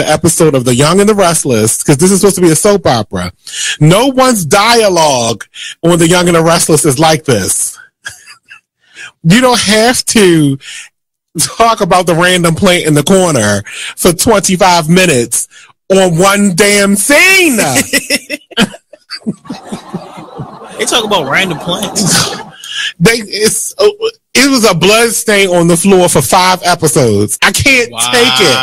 episode of The Young and the Restless, because this is supposed to be a soap opera. No one's dialogue on The Young and the Restless is like this. You don't have to talk about the random plant in the corner for 25 minutes on one damn scene. They talk about random plants. It was a blood stain on the floor for 5 episodes. I can't take it.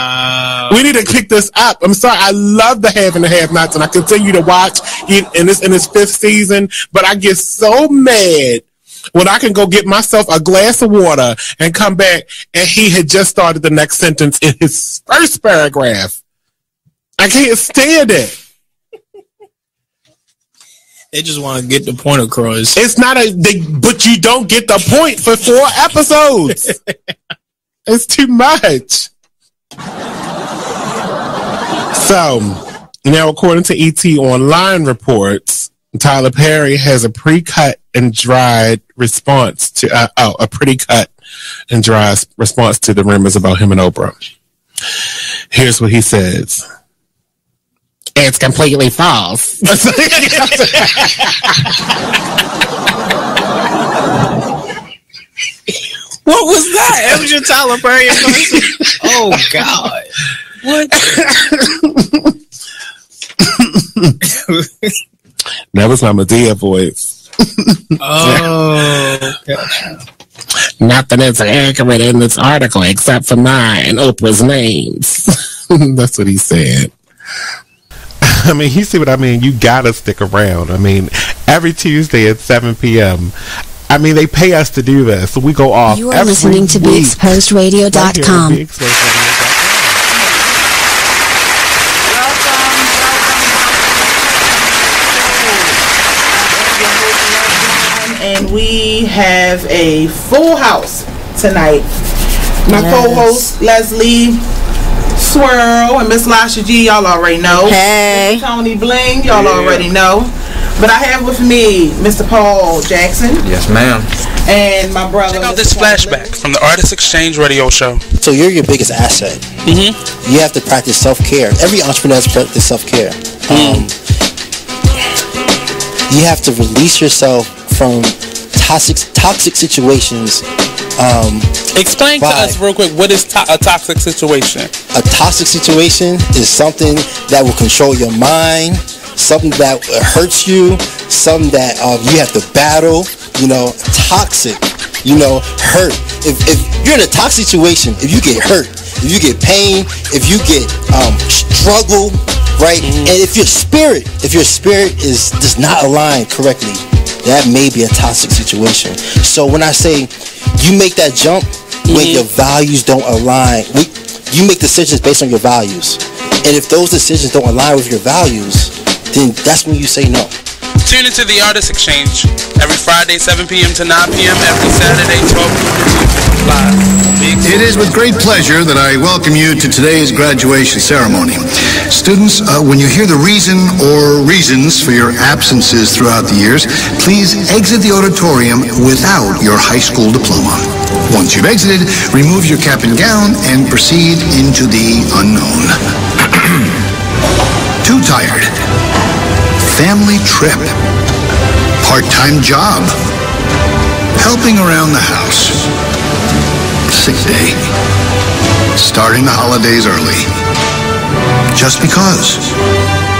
We need to pick this up. I'm sorry. I love the Have and the Have-Nots, and I continue to watch in its 5th season, but I get so mad when I can go get myself a glass of water and come back and he had just started the next sentence in his first paragraph. I can't stand it. They just want to get the point across. It's not but you don't get the point for 4 episodes. It's too much. So, now according to ET Online reports, Tyler Perry has a pre-cut and dried response to a pretty cut and dry response to the rumors about him and Oprah. Here's what he says. It's completely false. What was that? That was your Tyler Perry impression? Oh, God. What? That was my Medea voice. Oh, gotcha. Nothing is accurate in this article except for mine and Oprah's names. That's what he said. I mean, you see what I mean? You gotta stick around. I mean, every Tuesday at 7 p.m. I mean, they pay us to do this. So we go off. You are listening to BeExposedRadio.com. And we have a full house tonight. My co-host Leslie Swirl and Miss Lasha G, y'all already know. Hey. Tony Bling, y'all already know. But I have with me Mr. Paul Jackson. Yes, ma'am. And my brother. Check out this flashback from the Artist Exchange radio show. So you're your biggest asset. Mm-hmm. You have to practice self-care. Every entrepreneur has to practice self-care. You have to release yourself from toxic situations. Explain to us real quick, what is a toxic situation? A toxic situation is something that will control your mind, something that hurts you, something that you have to battle, toxic, hurt. If you're in a toxic situation, if you get hurt, if you get pain, if you get struggle, right? Mm-hmm. And if your spirit does not align correctly, that may be a toxic situation. So when I say you make that jump when your values don't align, you make decisions based on your values. And if those decisions don't align with your values, then that's when you say no. Tune into the Artist Exchange every Friday, 7 p.m. to 9 p.m. every Saturday, 12 p.m. live. It is with great pleasure that I welcome you to today's graduation ceremony. Students, when you hear the reason or reasons for your absences throughout the years, please exit the auditorium without your high school diploma. Once you've exited, remove your cap and gown and proceed into the unknown. Too tired. Family trip. Part-time job. Helping around the house. Sick day. Starting the holidays early. Just because.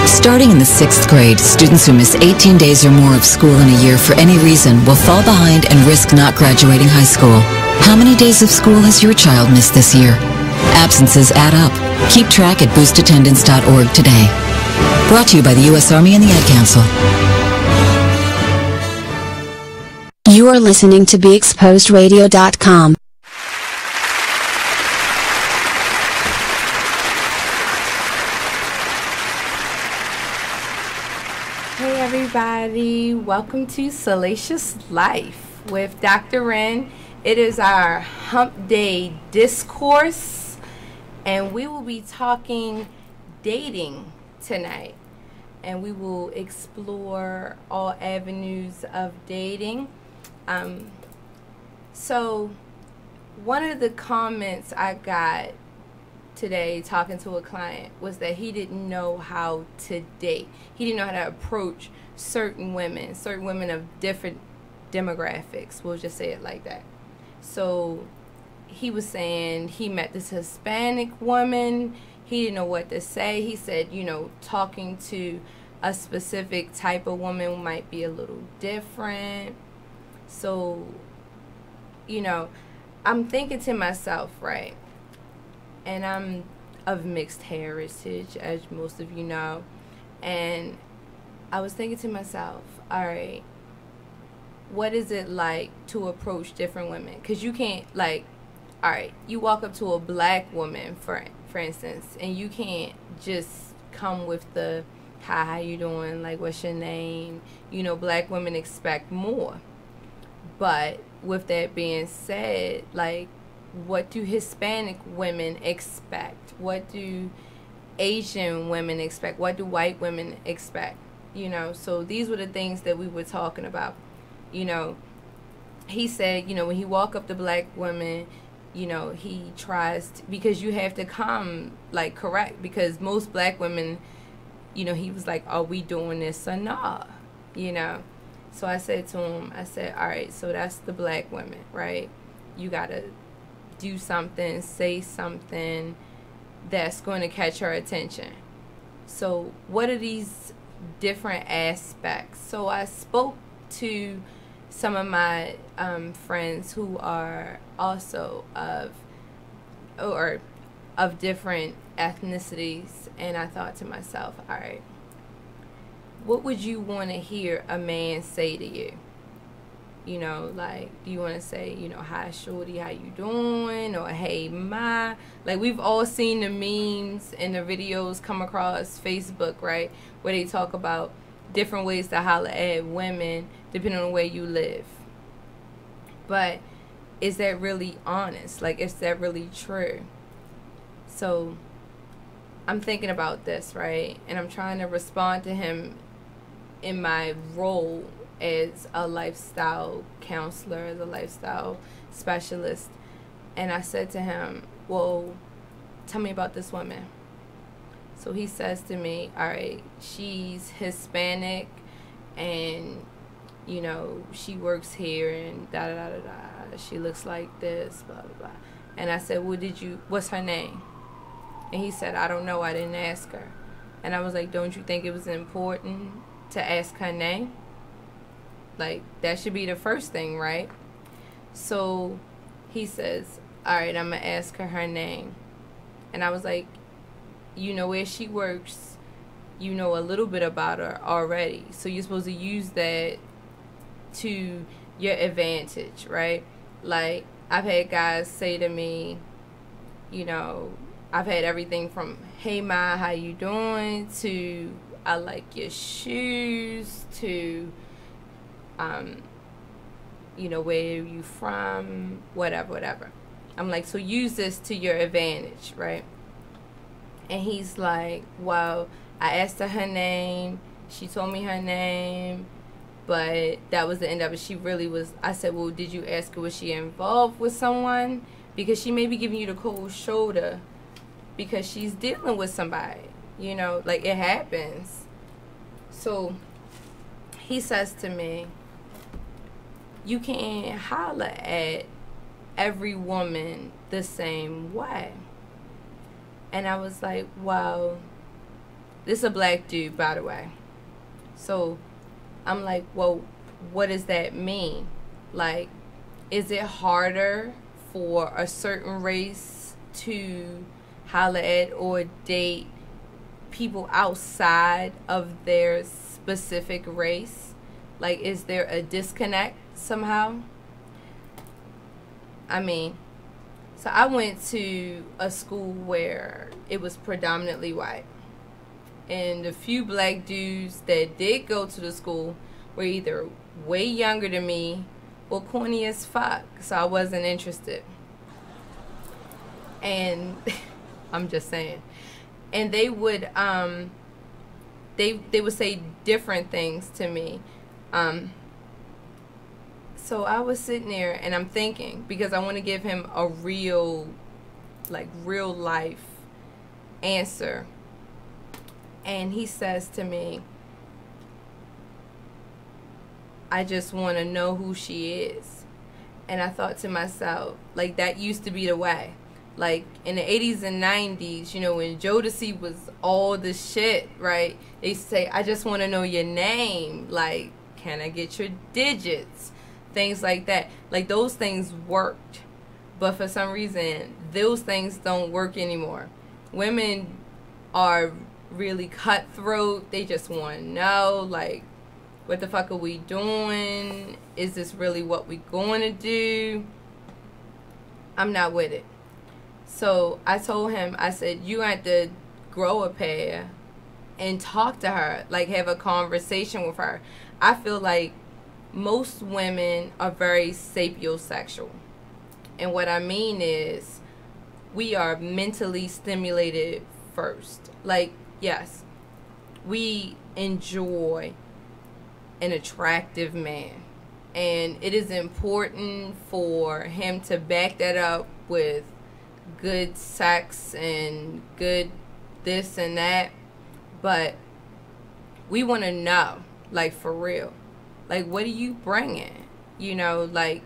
Starting in the 6th grade, students who miss 18 days or more of school in a year for any reason will fall behind and risk not graduating high school. How many days of school has your child missed this year? Absences add up. Keep track at boostattendance.org today. Brought to you by the U.S. Army and the Ad Council. You are listening to BeExposedRadio.com. Hey everybody, welcome to Salacious Life with Dr. Wren. It is our Hump Day discourse, and we will be talking dating tonight, and we will explore all avenues of dating. So one of the comments I got today talking to a client was that he didn't know how to date. He didn't know how to approach certain women of different demographics. We'll just say it like that. So he was saying he met this Hispanic woman. He didn't know what to say. He said, you know, talking to a specific type of woman might be a little different. So, you know, I'm thinking to myself, right? And I'm of mixed heritage, as most of you know. And I was thinking to myself, all right, what is it like to approach different women? Because you can't, like, all right, you walk up to a black woman, for instance, and you can't just come with the, hi, how you doing? Like, what's your name? You know, black women expect more. But with that being said, like, what do Hispanic women expect? What do Asian women expect? What do white women expect? You know, so these were the things that we were talking about. You know, he said, you know, when he walk up to black women, you know, he tries to, because you have to come, like, correct, because most black women, you know, he was like, are we doing this or not? You know, so I said to him, I said, all right, so that's the black women, right? You got to do something, say something that's going to catch her attention. So what are these different aspects? So I spoke to some of my friends who are also of different ethnicities, and I thought to myself, all right, what would you want to hear a man say to you? You know, like, do you want to say, you know, hi shorty, how you doing? Or hey ma? Like, we've all seen the memes and the videos come across Facebook, right? Where they talk about different ways to holler at women depending on where you live. But is that really honest? Like, is that really true? So I'm thinking about this, right? And I'm trying to respond to him in my role as a lifestyle counselor, as a lifestyle specialist. And I said to him, well, tell me about this woman. So he says to me, all right, she's Hispanic and, you know, she works here and da-da-da-da-da. She looks like this, blah, blah, blah. And I said, well, what's her name? And he said, I don't know, I didn't ask her. And I was like, don't you think it was important to ask her name? Like, that should be the first thing, right? So he says, all right, I'm going to ask her name. And I was like, you know where she works. You know a little bit about her already. So you're supposed to use that to your advantage, right? Like, I've had guys say to me, you know, I've had everything from, hey ma, how you doing? To, I like your shoes. To, you know, where are you from? Whatever. I'm like, so use this to your advantage, right? And he's like, well, I asked her name. She told me her name. But that was the end of it. She really was. I said, well, did you ask her, was she involved with someone? Because she may be giving you the cold shoulder because she's dealing with somebody. You know, like, it happens. So he says to me, you can't holler at every woman the same way. And I was like, well, this is a black dude, by the way. So I'm like, well, what does that mean? Like, is it harder for a certain race to holler at or date people outside of their specific race? Like, is there a disconnect somehow? I mean, so I went to a school where it was predominantly white. And the few black dudes that did go to the school were either way younger than me or corny as fuck. So I wasn't interested. And I'm just saying. And they would they would say different things to me. So I was sitting there and I'm thinking, because I want to give him a real life answer. And he says to me, I just want to know who she is. And I thought to myself, like, that used to be the way. Like, in the 80s and 90s, you know, when Jodeci was all the shit, right? They used to say, I just want to know your name. Like, can I get your digits? Things like that. Like, those things worked. But for some reason, those things don't work anymore. Women are really cutthroat. They just want to know, like, what the fuck are we doing? Is this really what we going to do? I'm not with it. So I told him, I said, you have to grow a pair and talk to her, like have a conversation with her. I feel like most women are very sapiosexual. And what I mean is, we are mentally stimulated first. Like, yes, we enjoy an attractive man. And it is important for him to back that up with good sex and good this and that. But we want to know, like, for real. Like, what are you bringing? You know, like,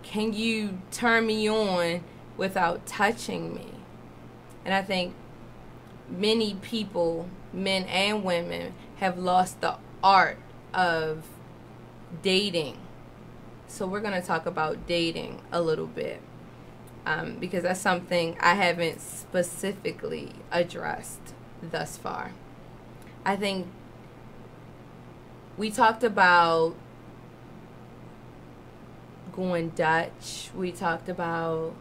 can you turn me on without touching me? And I think many people, men and women, have lost the art of dating. So we're going to talk about dating a little bit, because that's something I haven't specifically addressed thus far. I think we talked about going Dutch. We talked about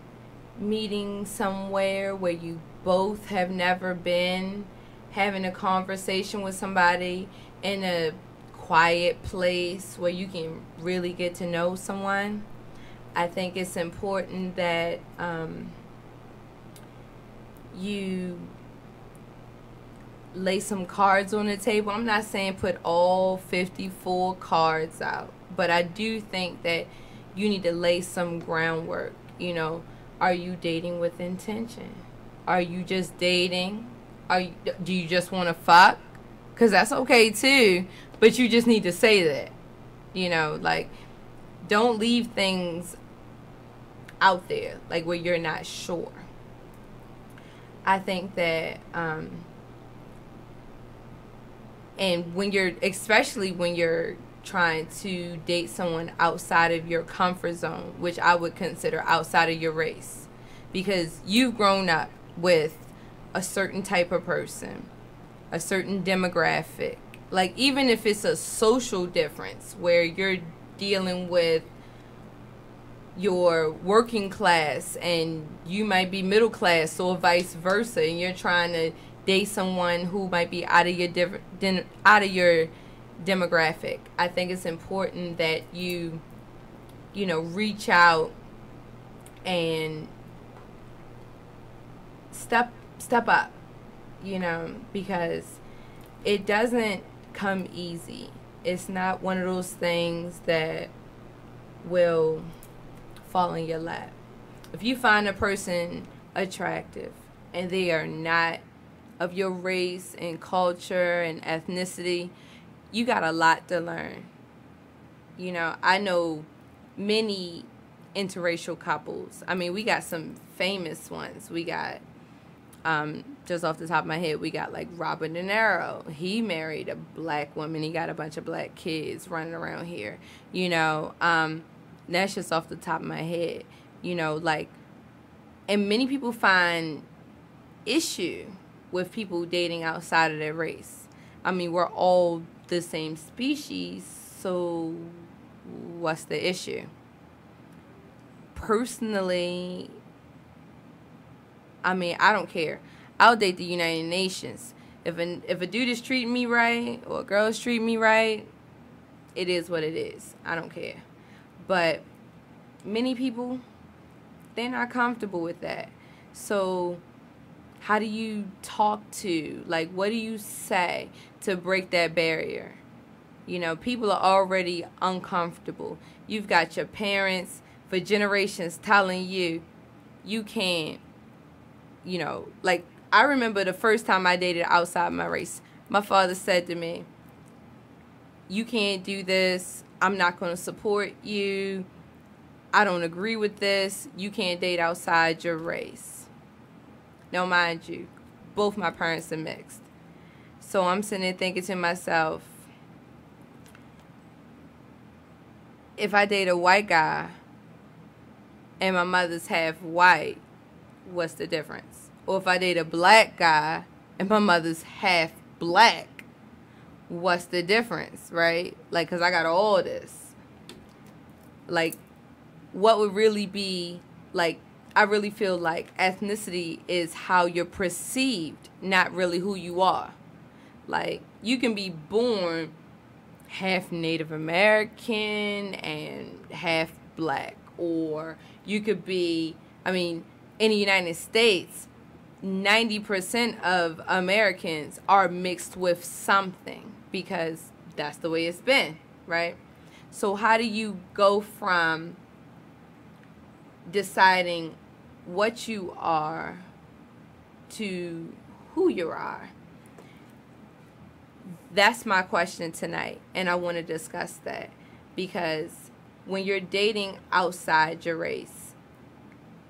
meeting somewhere where you both have never been, having a conversation with somebody in a quiet place where you can really get to know someone. I think it's important that you lay some cards on the table. I'm not saying put all 54 cards out, but I do think that you need to lay some groundwork. You know, are you dating with intention? Are you just dating? Do you just want to fuck? Because that's okay too, but you just need to say that. You know, like, don't leave things out there, like, where you're not sure. I think that, and when you're, especially when you're trying to date someone outside of your comfort zone, which I would consider outside of your race, because you've grown up with a certain type of person, a certain demographic. Like, even if it's a social difference where you're dealing with your working class and you might be middle class, or vice versa, and you're trying to date someone who might be out of your demographic, I think it's important that you know, reach out and step up, you know, because it doesn't come easy. It's not one of those things that will fall in your lap. If you find a person attractive and they are not of your race and culture and ethnicity, you got a lot to learn. You know, I know many interracial couples. I mean, we got some famous ones. We got, just off the top of my head, we got like Robert De Niro. He married a black woman. He got a bunch of black kids running around here. You know, that's just off the top of my head. You know, like, and many people find issue with people dating outside of their race. I mean, we're all the same species, so what's the issue? Personally, I mean, I don't care. I'll date the United Nations. If a dude is treating me right, or a girl is treating me right, it is what it is. I don't care. But many people, they're not comfortable with that. So how do you talk to, like, what do you say to break that barrier? You know, people are already uncomfortable. You've got your parents for generations telling you, you can't, you know, like, I remember the first time I dated outside my race. My father said to me, you can't do this. I'm not going to support you. I don't agree with this. You can't date outside your race. Now, mind you, both my parents are mixed. So I'm sitting there thinking to myself, if I date a white guy and my mother's half white, what's the difference? Or if I date a black guy and my mother's half black, what's the difference, right? Like, because I got all this. Like, what would really be, like, I really feel like ethnicity is how you're perceived, not really who you are. Like, you can be born half Native American and half black. Or you could be, I mean, in the United States, 90% of Americans are mixed with something because that's the way it's been, right? So how do you go from deciding what you are to who you are? That's my question tonight, and I want to discuss that because when you're dating outside your race,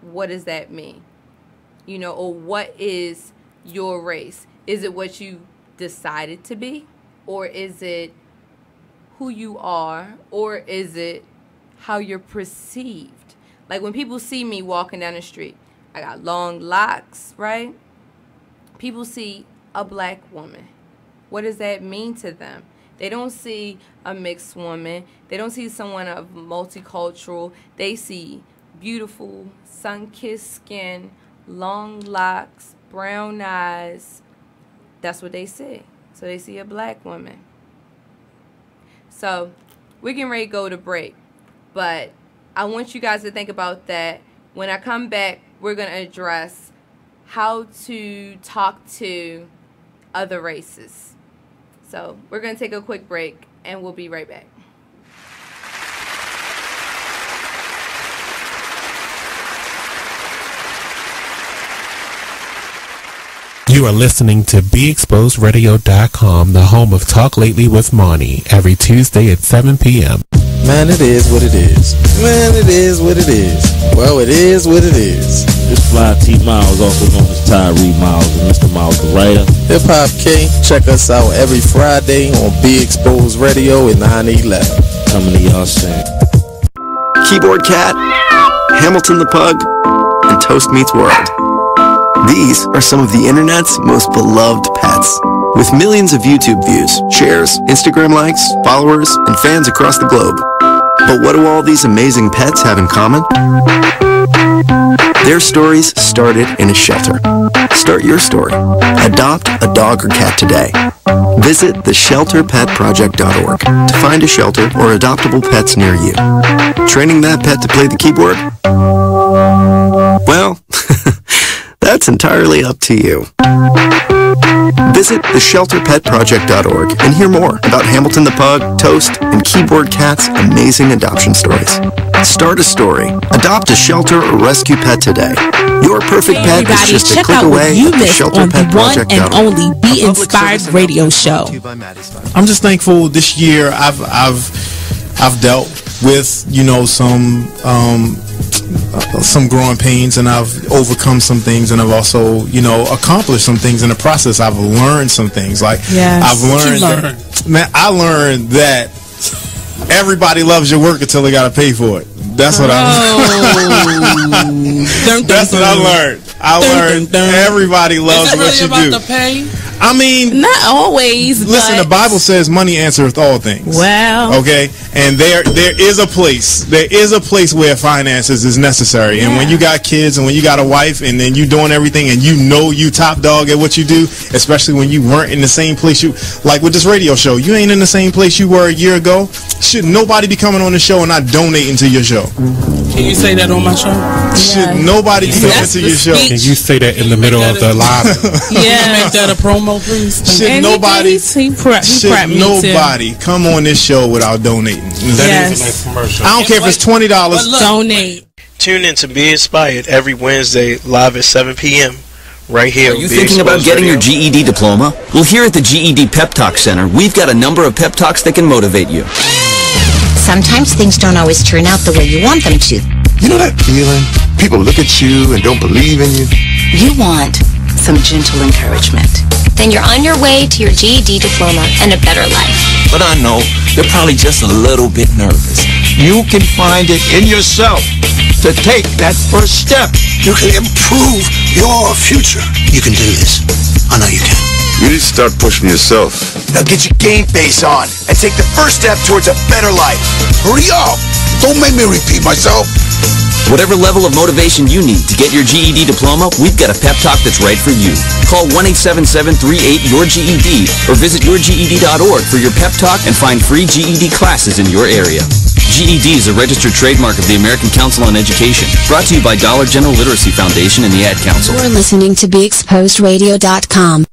what does that mean? You know, or what is your race? Is it what you decided to be? Or is it who you are? Or is it how you're perceived? Like when people see me walking down the street, I got long locks, right? People see a black woman. What does that mean to them? They don't see a mixed woman. They don't see someone of multicultural. They see beautiful, sun-kissed skin, long locks, brown eyes. That's what they see. So they see a black woman. So we're getting ready to go to break. But I want you guys to think about that. When I come back, we're going to address how to talk to other races. So we're going to take a quick break, and we'll be right back. You are listening to BeExposedRadio.com, the home of Talk Lately with Monty, every Tuesday at 7 p.m. Man, it is what it is. Man, it is what it is. Well, it is what it is. This fly T Miles, also known as Tyree Miles, and Mr. Miles the writer. Hip Hop K, check us out every Friday on Be Exposed Radio at 9/11. Coming to y'all soon. Keyboard Cat, Hamilton the Pug, and Toast Meets World. These are some of the internet's most beloved pets. With millions of YouTube views, shares, Instagram likes, followers, and fans across the globe. But what do all these amazing pets have in common? Their stories started in a shelter. Start your story. Adopt a dog or cat today. Visit theshelterpetproject.org to find a shelter or adoptable pets near you. Training that pet to play the keyboard? Well, that's entirely up to you. Visit theshelterpetproject.org and hear more about Hamilton the Pug, Toast, and Keyboard Cat's amazing adoption stories. Start a story, adopt a shelter or rescue pet today. Your perfect pet is just a click away at theshelterpetproject.org. And only Be Inspired radio show. I'm just thankful this year I've dealt with, you know, some growing pains, and I've overcome some things, and I've also, you know, accomplished some things in the process. I've learned some things. Like, I've learned that, I learned that everybody loves your work until they got to pay for it. That's what I learned. That's what I learned. I learned everybody loves what you do. About the pay? I mean, not always. Listen, the Bible says money answereth all things. Well, okay, and there is a place. There is a place where finances is necessary. And when you got kids and when you got a wife and then you doing everything and you know you top dog at what you do, especially when you weren't in the same place you, like with this radio show, you ain't in the same place you were a year ago. Should nobody be coming on the show and not donating to your show? Can you say that on my show? Should nobody be coming to your show? Can you say that in the middle of the live? Yeah, make that a promo, please. Should nobody come on this show without donating? That is a nice commercial. I don't care if it's $20. Donate. Tune in to Be Inspired every Wednesday live at 7 p.m. right here. Are you thinking about getting your GED diploma? Well, here at the GED Pep Talk Center, we've got a number of pep talks that can motivate you. Sometimes things don't always turn out the way you want them to. You know that feeling? People look at you and don't believe in you. You want some gentle encouragement. Then you're on your way to your GED diploma and a better life. But I know they're probably just a little bit nervous. You can find it in yourself to take that first step. You can improve your future. You can do this. I know you can. You need to start pushing yourself. Now get your game face on and take the first step towards a better life. Hurry up! Don't make me repeat myself. Whatever level of motivation you need to get your GED diploma, we've got a pep talk that's right for you. Call 1-877-38-YOUR-GED or visit yourged.org for your pep talk and find free GED classes in your area. GED is a registered trademark of the American Council on Education. Brought to you by Dollar General Literacy Foundation and the Ad Council. You're listening to BeExposedRadio.com.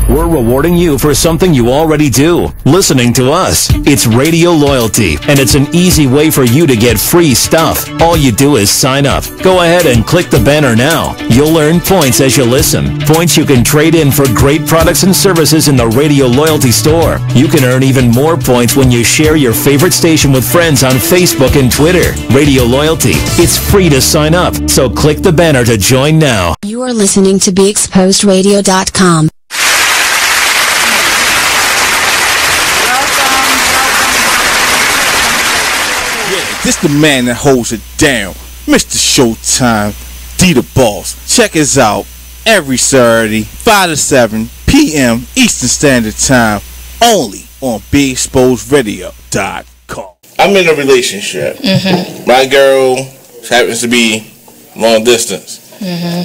We're rewarding you for something you already do, listening to us. It's Radio Loyalty, and it's an easy way for you to get free stuff. All you do is sign up. Go ahead and click the banner now. You'll earn points as you listen. Points you can trade in for great products and services in the Radio Loyalty store. You can earn even more points when you share your favorite station with friends on Facebook and Twitter. Radio Loyalty. It's free to sign up, so click the banner to join now. You are listening to BeExposedRadio.com. This the man that holds it down, Mr. Showtime, D the Boss. Check us out every Saturday, 5 to 7 p.m. Eastern Standard Time, only on BeExposedRadio.com. I'm in a relationship. Mm-hmm. My girl happens to be long distance. Mm-hmm.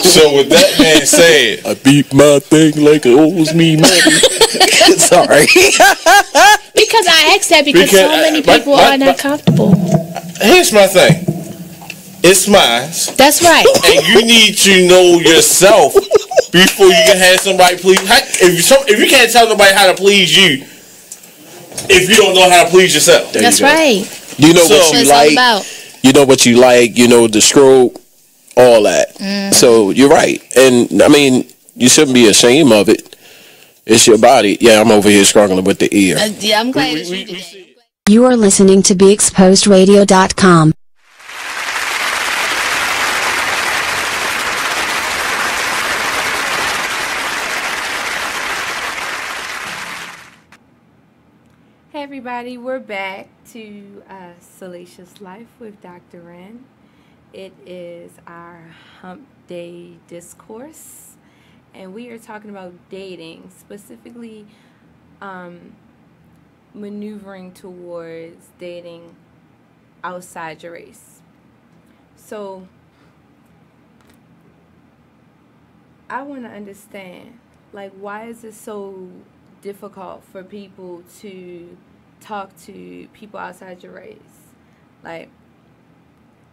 So with that being said, I beat my thing like it owes me money. Sorry. Because I asked that because so many people are not comfortable. Here's my thing. It's mine. That's right. And you need to know yourself before you can have somebody please. If you can't tell nobody how to please you, if you don't know how to please yourself. That's right. You know what you like. You know what you like. You know the stroke, all that. So you're right. And I mean, you shouldn't be ashamed of it. It's your body. Yeah, I'm over here struggling with the ear. Yeah, I'm glad you did that. You are listening to BeExposedRadio.com. Hey everybody, we're back to Salacious Life with Dr. Wren. It is our Hump Day Discourse, and we are talking about dating, specifically maneuvering towards dating outside your race. So I want to understand, like, why is it so difficult for people to talk to people outside your race? Like,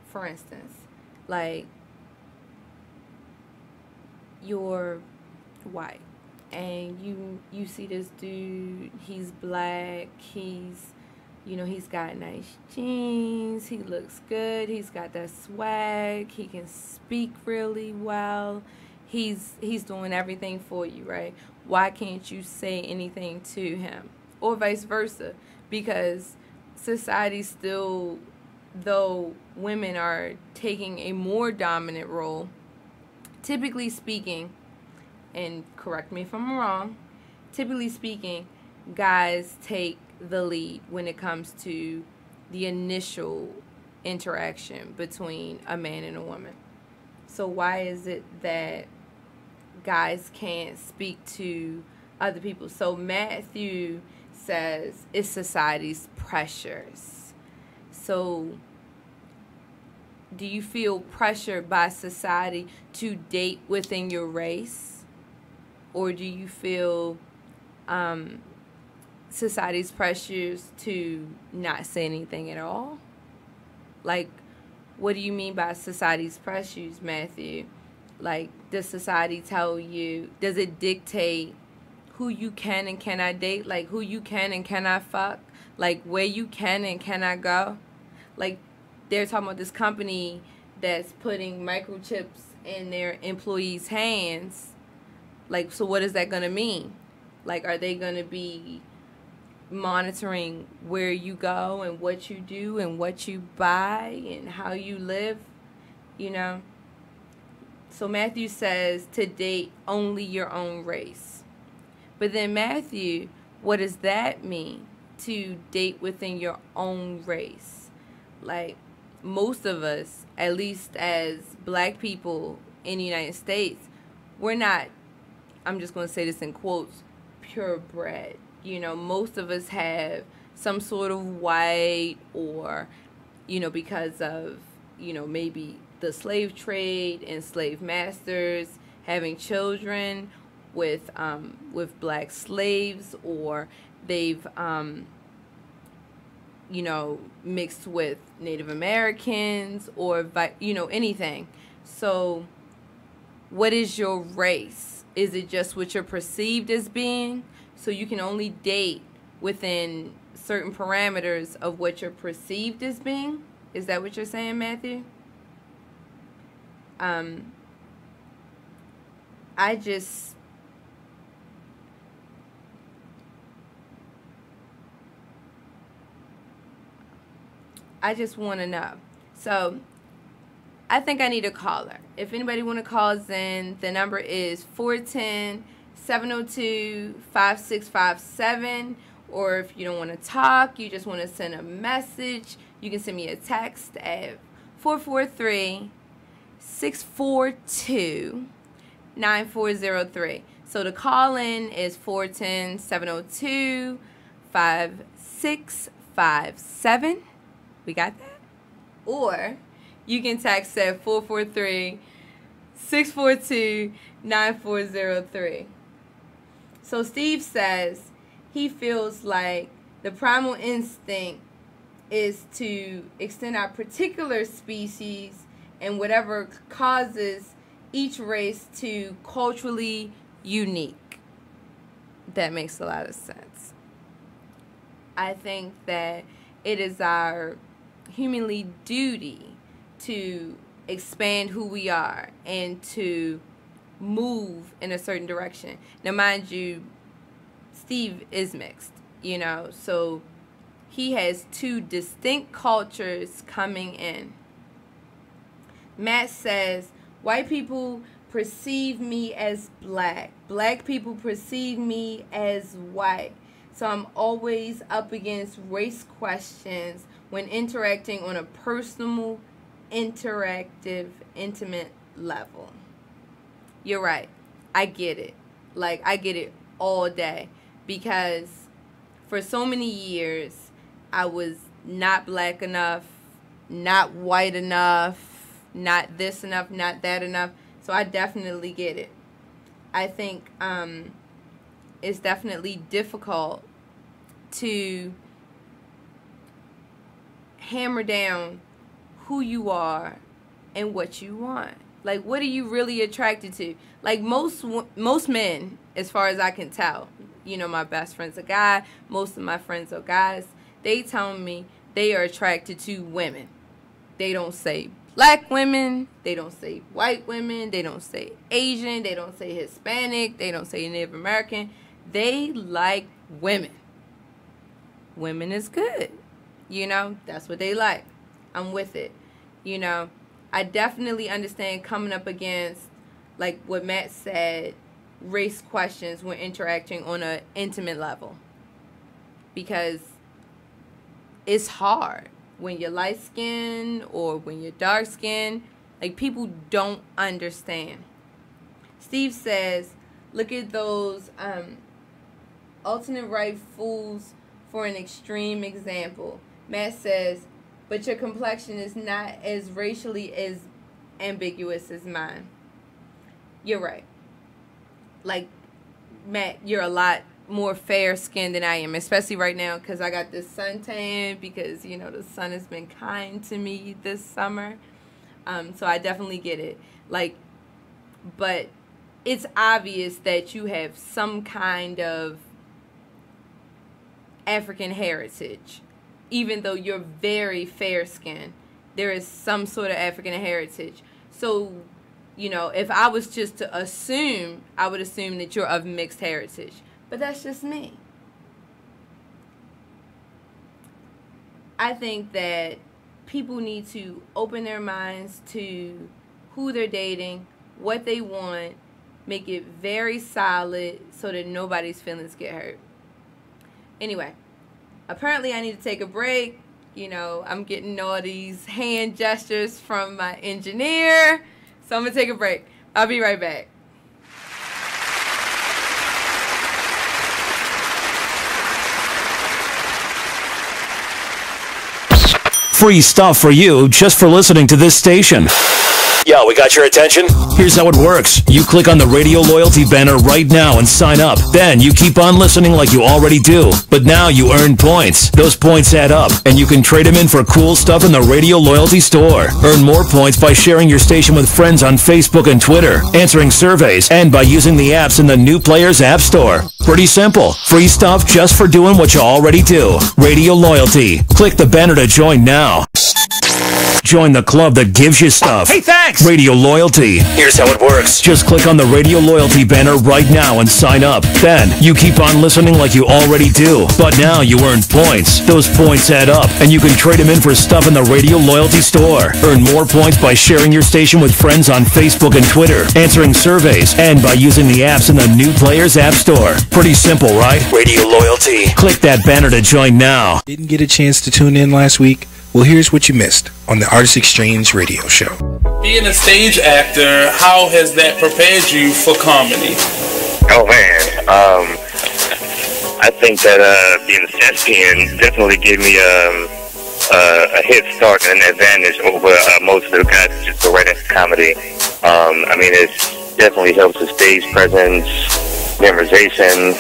for instance, like, you're white and you see this dude, he's black, he's got nice jeans, he looks good, he's got that swag, he can speak really well, he's doing everything for you, right? Why can't you say anything to him? Or vice versa, because society still, though women are taking a more dominant role, typically speaking, and correct me if I'm wrong, typically speaking, guys take the lead when it comes to the initial interaction between a man and a woman. So why is it that guys can't speak to other people? So Matthew says it's society's pressures. So do you feel pressured by society to date within your race? Or do you feel society's pressures to not say anything at all? Like, what do you mean by society's pressures, Matthew? Like, does society tell you, does it dictate who you can and cannot date, like who you can and cannot fuck, like where you can and cannot go. Like they're talking about this company that's putting microchips in their employees' hands. Like, so what is that going to mean? Like, are they going to be monitoring where you go and what you do and what you buy and how you live, you know? So Matthew says to date only your own race. But then Matthew, what does that mean, to date within your own race? Like, most of us, at least as black people in the United States, we're not, I'm just going to say this in quotes, purebred. You know, most of us have some sort of white, or, you know, because of, you know, maybe the slave trade and slave masters having children with black slaves, or they've you know, mixed with Native Americans, or, you know, anything. So what is your race? Is it just what you're perceived as being? So you can only date within certain parameters of what you're perceived as being? Is that what you're saying, Matthew? I just want to know. So I think I need a caller. If anybody want to call us in, the number is 410-702-5657. Or if you don't want to talk, you just want to send a message, you can send me a text at 443-642-9403. So the call in is 410-702-5657. We got that? Or you can text at 443-642-9403. So Steve says he feels like the primal instinct is to extend our particular species and whatever causes each race to culturally unique. That makes a lot of sense. I think that it is our humanly duty to expand who we are and to move in a certain direction. Now, mind you, Steve is mixed, you know, so he has two distinct cultures coming in. Matt says, white people perceive me as black. Black people perceive me as white. So I'm always up against race questions when interacting on a personal, interactive, intimate level. You're right. I get it. Like, I get it all day. Because for so many years, I was not black enough, not white enough, not this enough, not that enough. So I definitely get it. I think it's definitely difficult to hammer down who you are and what you want. Like, what are you really attracted to? Like, most men, as far as I can tell, you know, my best friend's a guy, most of my friends are guys, they tell me they are attracted to women. They don't say black women, they don't say white women, they don't say Asian, they don't say Hispanic, they don't say Native American. They like women. Women is good. You know, that's what they like. I'm with it. You know, I definitely understand coming up against, like what Matt said, race questions when interacting on an intimate level. Because it's hard when you're light skinned or when you're dark skinned. Like, people don't understand. Steve says, look at those alternate right fools for an extreme example. Matt says, but your complexion is not as racially as ambiguous as mine. You're right. Like, Matt, you're a lot more fair-skinned than I am, especially right now because I got this suntan because, you know, the sun has been kind to me this summer. So I definitely get it. Like, but it's obvious that you have some kind of African heritage. Even though you're very fair-skinned, there is some sort of African heritage. So, you know, if I was just to assume, I would assume that you're of mixed heritage. But that's just me. I think that people need to open their minds to who they're dating, what they want, make it very solid so that nobody's feelings get hurt. Anyway, apparently I need to take a break. You know, I'm getting all these hand gestures from my engineer. So I'm going to take a break. I'll be right back. Free stuff for you just for listening to this station. Yo, we got your attention? Here's how it works. You click on the Radio Loyalty banner right now and sign up. Then you keep on listening like you already do. But now you earn points. Those points add up, and you can trade them in for cool stuff in the Radio Loyalty store. Earn more points by sharing your station with friends on Facebook and Twitter, answering surveys, and by using the apps in the New Players App Store. Pretty simple. Free stuff just for doing what you already do. Radio Loyalty. Click the banner to join now. Join the club that gives you stuff. Hey, thanks! Radio Loyalty. Here's how it works. Just click on the Radio Loyalty banner right now and sign up. Then, you keep on listening like you already do. But now you earn points. Those points add up, and you can trade them in for stuff in the Radio Loyalty store. Earn more points by sharing your station with friends on Facebook and Twitter, answering surveys, and by using the apps in the New Players App Store. Pretty simple, right? Radio Loyalty. Click that banner to join now. Didn't get a chance to tune in last week? Well, here's what you missed on the Artist Exchange radio show. Being a stage actor, how has that prepared you for comedy? Oh, man. I think that being a thespian definitely gave me a head start and an advantage over most of the guys that just go right into comedy. I mean, it definitely helps with stage presence, memorization.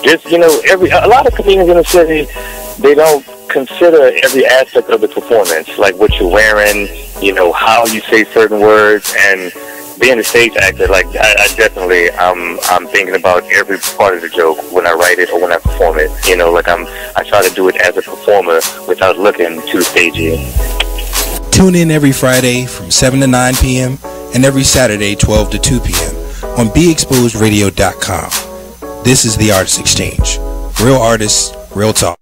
Just, you know, a lot of comedians in the city, they don't consider every aspect of the performance, like what you're wearing, you know, how you say certain words, and being a stage actor, like I definitely, I'm thinking about every part of the joke when I write it or when I perform it. You know, like I try to do it as a performer without looking too stagey. Tune in every Friday from 7 to 9 p.m. and every Saturday 12 to 2 p.m. on BeExposedRadio.com. This is the Artist Exchange. Real artists, real talk.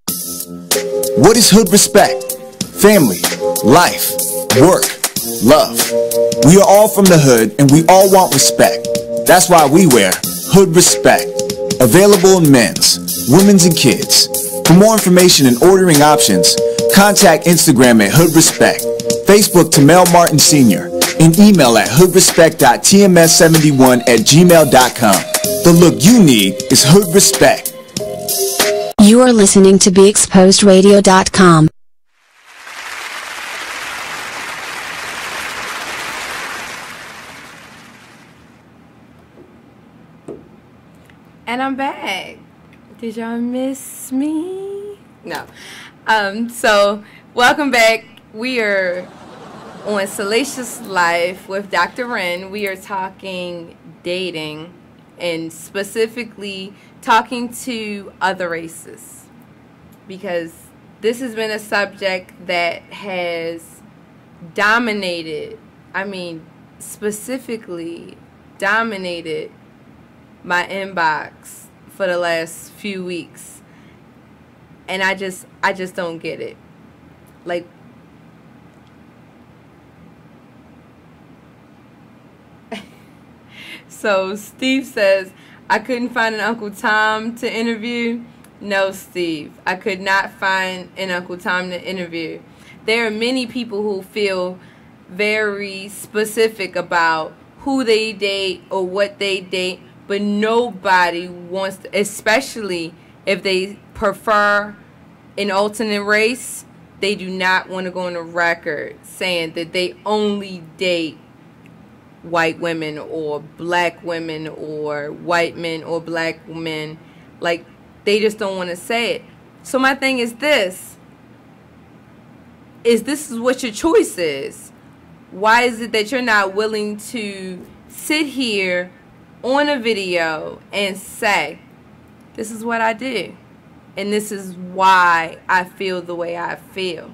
What is hood respect? Family, life, work, love. We are all from the hood and we all want respect. That's why we wear Hood Respect. Available in men's, women's, and kids. For more information and ordering options, contact Instagram at Hood Respect, Facebook to Mel Martin Sr., and email at hoodrespect.tms71@gmail.com. The look you need is Hood Respect. You are listening to BeExposedRadio.com. And I'm back. Did y'all miss me? No. So, welcome back. We are on Salacious Life with Dr. Wren. We are talking dating and specifically talking to other races, because this has been a subject that has dominated, specifically dominated my inbox for the last few weeks, and I just don't get it. Like, so Steve says, I couldn't find an Uncle Tom to interview. No, Steve, I could not find an Uncle Tom to interview. There are many people who feel very specific about who they date or what they date, but nobody wants to, especially if they prefer an alternate race, they do not want to go on the record saying that they only date white women or black women or white men or black men. Like, they just don't want to say it. So my thing is this is what your choice is. Why is it that you're not willing to sit here on a video and say, this is what I do, and this is why I feel the way I feel.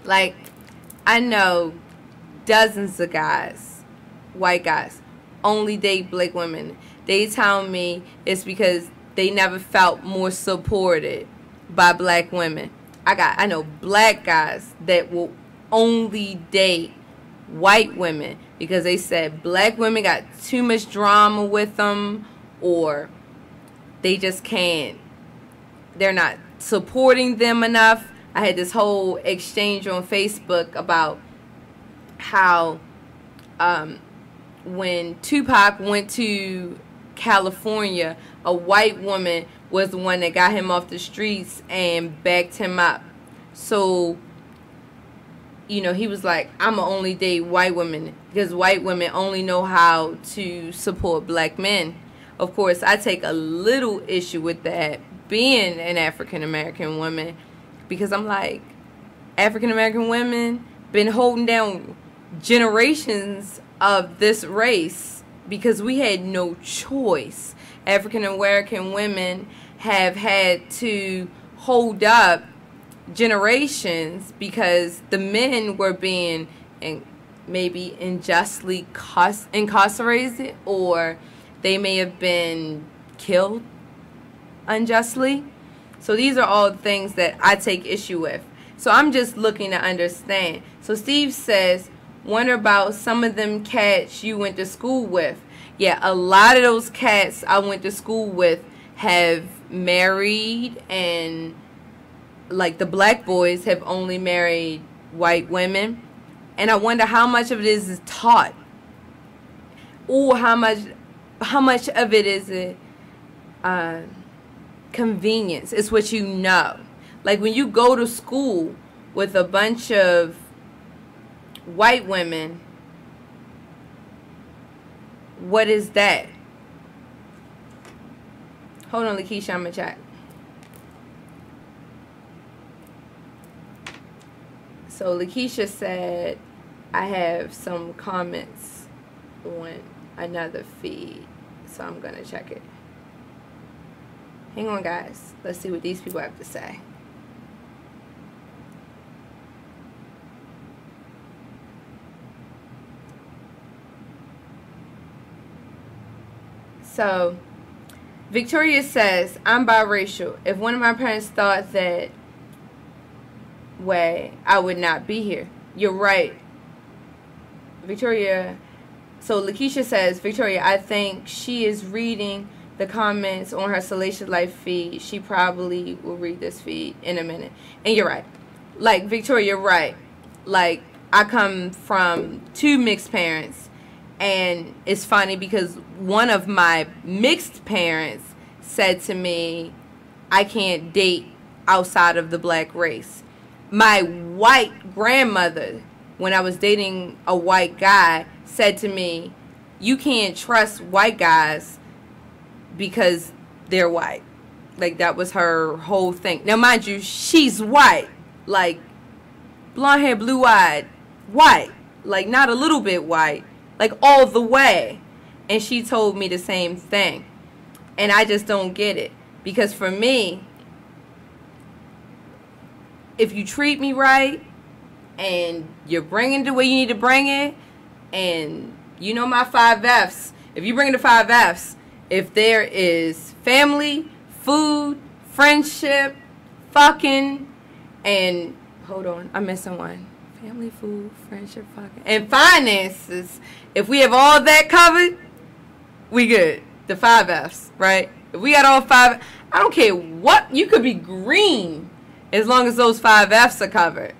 Like, I know dozens of guys, white guys, only date black women. They tell me it's because they never felt more supported by black women. I know black guys that will only date white women because they said black women got too much drama with them, or they just can't, they're not supporting them enough. I had this whole exchange on Facebook about how when Tupac went to California, a white woman was the one that got him off the streets and backed him up. So, you know, he was like, I'm going to only date white women because white women only know how to support black men. Of course, I take a little issue with that, being an African-American woman, because I'm like, African-American women been holding down generations of this race because we had no choice. African-American women have had to hold up generations because the men were being maybe unjustly incarcerated, or they may have been killed unjustly. So these are all things that I take issue with. So I'm just looking to understand. So Steve says, wonder about some of them cats you went to school with. Yeah, a lot of those cats I went to school with have married, and like the black boys have only married white women. And I wonder how much of it is taught, or how much of it is convenience. It's what you know. Like when you go to school with a bunch of white women, what is that? Hold on, Lakeisha, I'm gonna check. So Lakeisha said, I have some comments on another feed, so I'm gonna check it. Hang on, guys. Let's see what these people have to say. So, Victoria says, I'm biracial. If one of my parents thought that way, I would not be here. You're right, Victoria. So, Lakeisha says, Victoria, I think she is reading the comments on her Salacious Life feed. She probably will read this feed in a minute. And you're right. Like, Victoria, you're right. Like, I come from 2 mixed parents. And it's funny because one of my mixed parents said to me, I can't date outside of the black race. My white grandmother, when I was dating a white guy, said to me, you can't trust white guys because they're white. Like, that was her whole thing. Now, mind you, she's white. Like, blonde hair, blue-eyed, white. Like, not a little bit white. Like, all the way. And she told me the same thing. And I just don't get it. Because for me, if you treat me right, and you're bringing the way you need to bring it, and you know my 5 F's. If you bring the 5 F's, if there is family, food, friendship, fucking, and, hold on, I'm missing one. Family, food, friendship, fucking, and finances. If we have all that covered, we good. The 5 F's, right? If we got all 5, I don't care what, you could be green as long as those 5 F's are covered.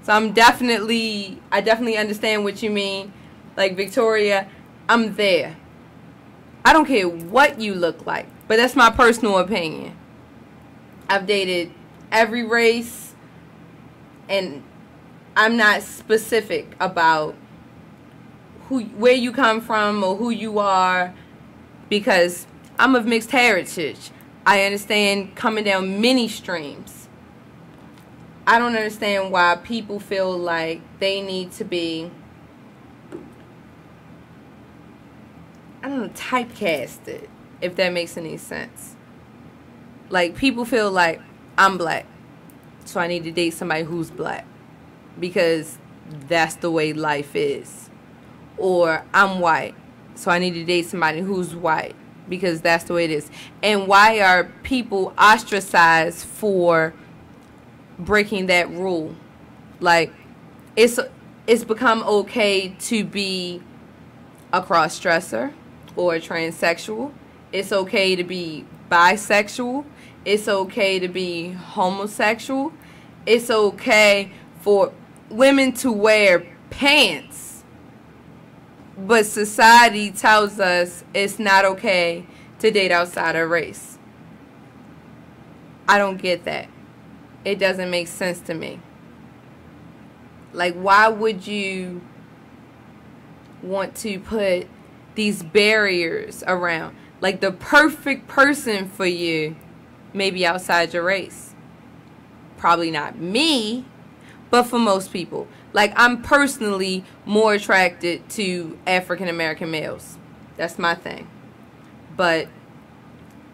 So I definitely understand what you mean. Like, Victoria, I'm there. I don't care what you look like, but that's my personal opinion. I've dated every race, and I'm not specific about where you come from or who you are, because I'm of mixed heritage. I understand coming down many streams. I don't understand why people feel like they need to be typecasted, if that makes any sense. Like, people feel like I'm black, so I need to date somebody who's black because that's the way life is. Or I'm white, so I need to date somebody who's white because that's the way it is. And why are people ostracized for breaking that rule? Like, it's become okay to be a cross-dresser or a transsexual. It's okay to be bisexual. It's okay to be homosexual. It's okay for women to wear pants. But society tells us it's not okay to date outside our race. I don't get that. It doesn't make sense to me. Like, why would you want to put these barriers around? Like, the perfect person for you may be outside your race. Probably not me, but for most people. Like, I'm personally more attracted to African American males. That's my thing. But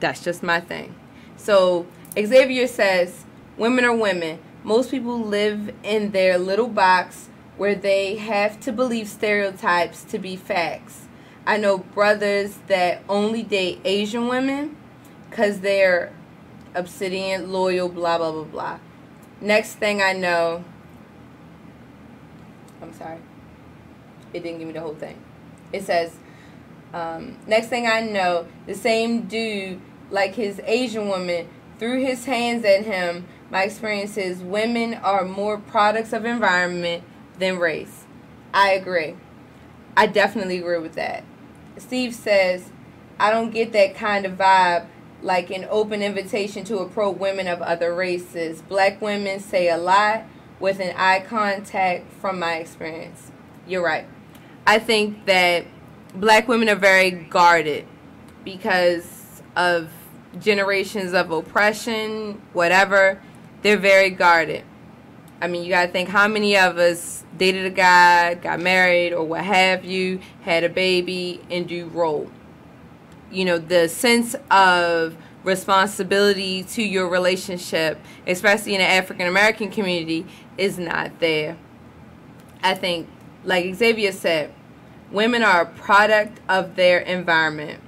that's just my thing. So Xavier says, women are women. Most people live in their little box where they have to believe stereotypes to be facts. I know brothers that only date Asian women because they're obsidian, loyal, blah, blah, blah, blah. Next thing I know, I'm sorry, it didn't give me the whole thing. It says, next thing I know, the same dude, like his Asian woman, threw his hands at him. My experience is women are more products of environment than race. I agree. I definitely agree with that. Steve says, I don't get that kind of vibe, like an open invitation to approach women of other races. Black women say a lot with an eye contact from my experience. You're right. I think that black women are very guarded because of generations of oppression, whatever. They're very guarded. I mean, you got to think how many of us dated a guy, got married, or what have you, had a baby, and do roll. You know, the sense of responsibility to your relationship, especially in the African American community, is not there. I think, like Xavier said, women are a product of their environment.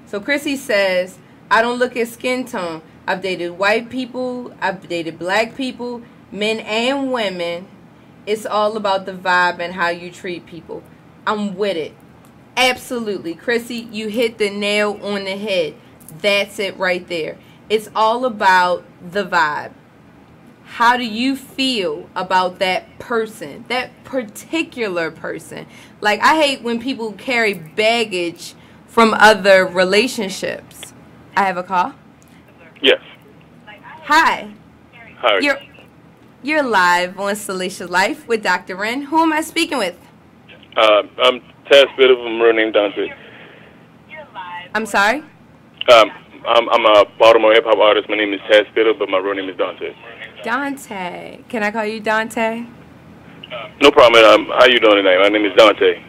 So Chrissy says, I don't look at skin tone. I've dated white people, I've dated black people, men and women. It's all about the vibe and how you treat people. I'm with it. Absolutely. Chrissy, you hit the nail on the head. That's it right there. It's all about the vibe. How do you feel about that person, that particular person? Like, I hate when people carry baggage from other relationships. I have a call. Yes. Hi. Hi. You're live on Salacious Life with Dr. Wren. Who am I speaking with? I'm Taz Spitter from real name Dante. I'm sorry? I'm a Baltimore hip hop artist. My name is Taz Spitter, but my real name is Dante. Dante. Can I call you Dante? No problem. How you doing tonight? My name is Dante.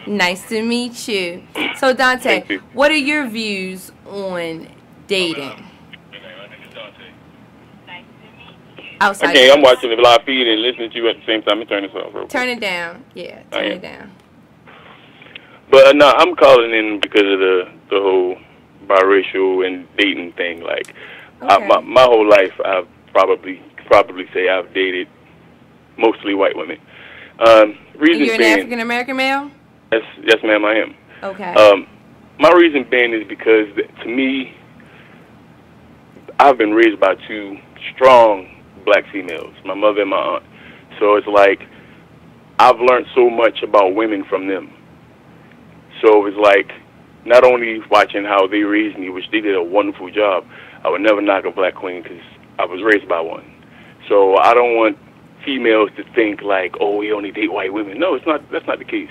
Nice to meet you. So Dante, what are your views on dating? Outside. Okay, I'm watching the live feed and listening to you at the same time. Let me turn this off real quick. Turn it down. Yeah, turn it down. But no, I'm calling in because of the whole biracial and dating thing. Like, okay. my whole life, I've probably say I've dated mostly white women. Reason You're an being, African American male? Yes, ma'am, I am. Okay. My reason being is because to me, I've been raised by two strong black females, my mother and my aunt. So it's like I've learned so much about women from them. So it's like not only watching how they raised me, which they did a wonderful job. I would never knock a black queen because I was raised by one. So I don't want females to think like, oh, we only date white women. No, it's not. That's not the case.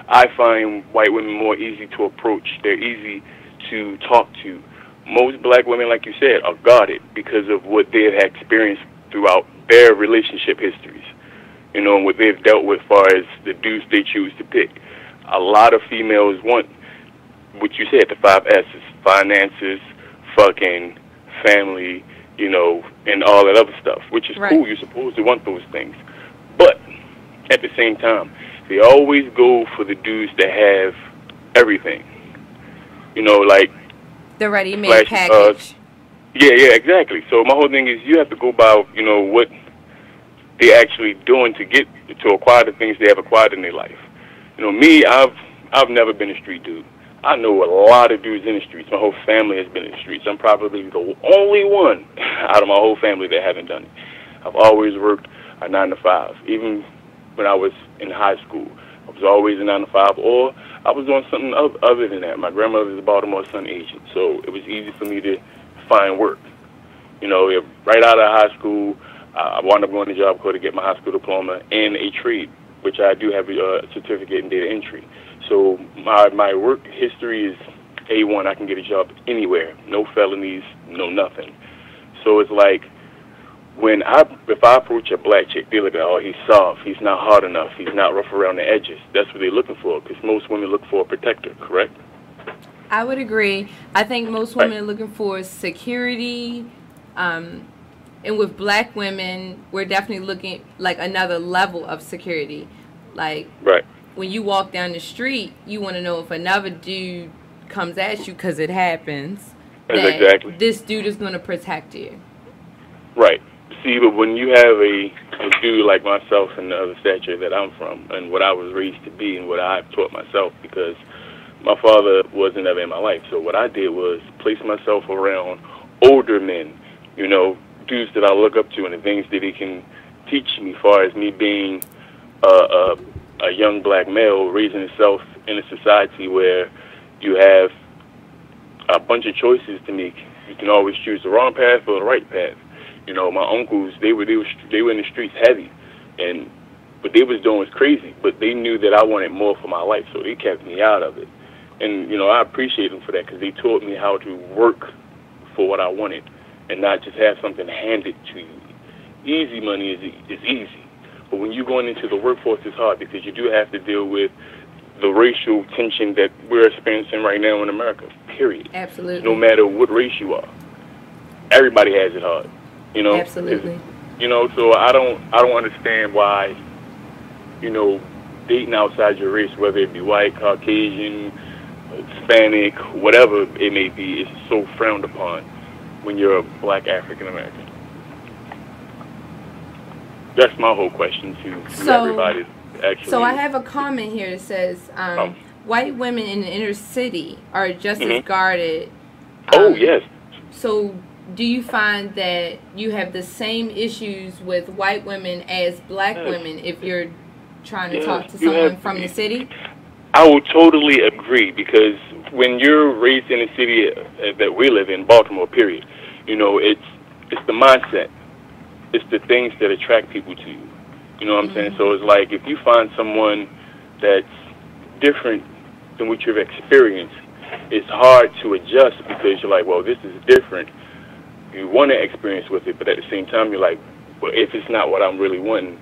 I find white women more easy to approach. They're easy to talk to. Most black women, like you said, are guarded because of what they've experienced throughout their relationship histories, you know, and what they've dealt with as far as the dudes they choose to pick. A lot of females want what you said, the 5 S's: finances, fucking, family, you know, and all that other stuff, which is cool. You're supposed to want those things. But at the same time, they always go for the dudes that have everything. You know, like the ready-made package. Yeah, exactly. So my whole thing is you have to go by, you know, what they're actually doing to acquire the things they have acquired in their life. You know, me, I've never been a street dude. I know a lot of dudes in the streets. My whole family has been in the streets. I'm probably the only one out of my whole family that haven't done it. I've always worked a 9 to 5. Even when I was in high school, I was always a 9 to 5, or I was doing something other than that. My grandmother is a Baltimore Sun agent, so it was easy for me to find work. You know, right out of high school, I wound up going to Job Corps to get my high school diploma and a trade, which I do have a certificate in data entry. So my work history is A1. I can get a job anywhere. No felonies, no nothing. So it's like, if I approach a black chick, they look at, oh, he's soft, he's not hard enough, he's not rough around the edges. That's what they're looking for, because most women look for a protector, correct? I would agree. I think most women are looking for security, and with black women, we're definitely looking like another level of security. Like, when you walk down the street, you want to know if another dude comes at you, because it happens, that this dude is going to protect you. Right. See, but when you have a dude like myself and the other stature that I'm from, and what I was raised to be and what I've taught myself, because my father wasn't ever in my life. So what I did was place myself around older men, you know, dudes that I look up to and the things that he can teach me as far as me being a young black male raising himself in a society where you have a bunch of choices to make. You can always choose the wrong path or the right path. You know, my uncles, they were in the streets heavy, and what they was doing was crazy, but they knew that I wanted more for my life, so they kept me out of it. And, you know, I appreciate them for that, because they taught me how to work for what I wanted and not just have something handed to you. Easy money is easy, but when you're going into the workforce, it's hard, because you do have to deal with the racial tension that we're experiencing right now in America, period. Absolutely. No matter what race you are. Everybody has it hard. You know, absolutely. You know, so I don't understand why, you know, dating outside your race, whether it be white, Caucasian, Hispanic, whatever it may be, is so frowned upon when you're a black African American. That's my whole question to everybody. Actually, so I have a comment here that says, white women in the inner city are just as guarded. Oh yes. So, do you find that you have the same issues with white women as black women if you're trying to talk to someone from the city? I would totally agree, because when you're raised in a city that we live in, Baltimore, period, you know, it's the mindset. It's the things that attract people to you. You know what I'm saying? So it's like, if you find someone that's different than what you've experienced, it's hard to adjust, because you're like, well, this is different. You want to experience with it, but at the same time, you're like, well, if it's not what I'm really wanting,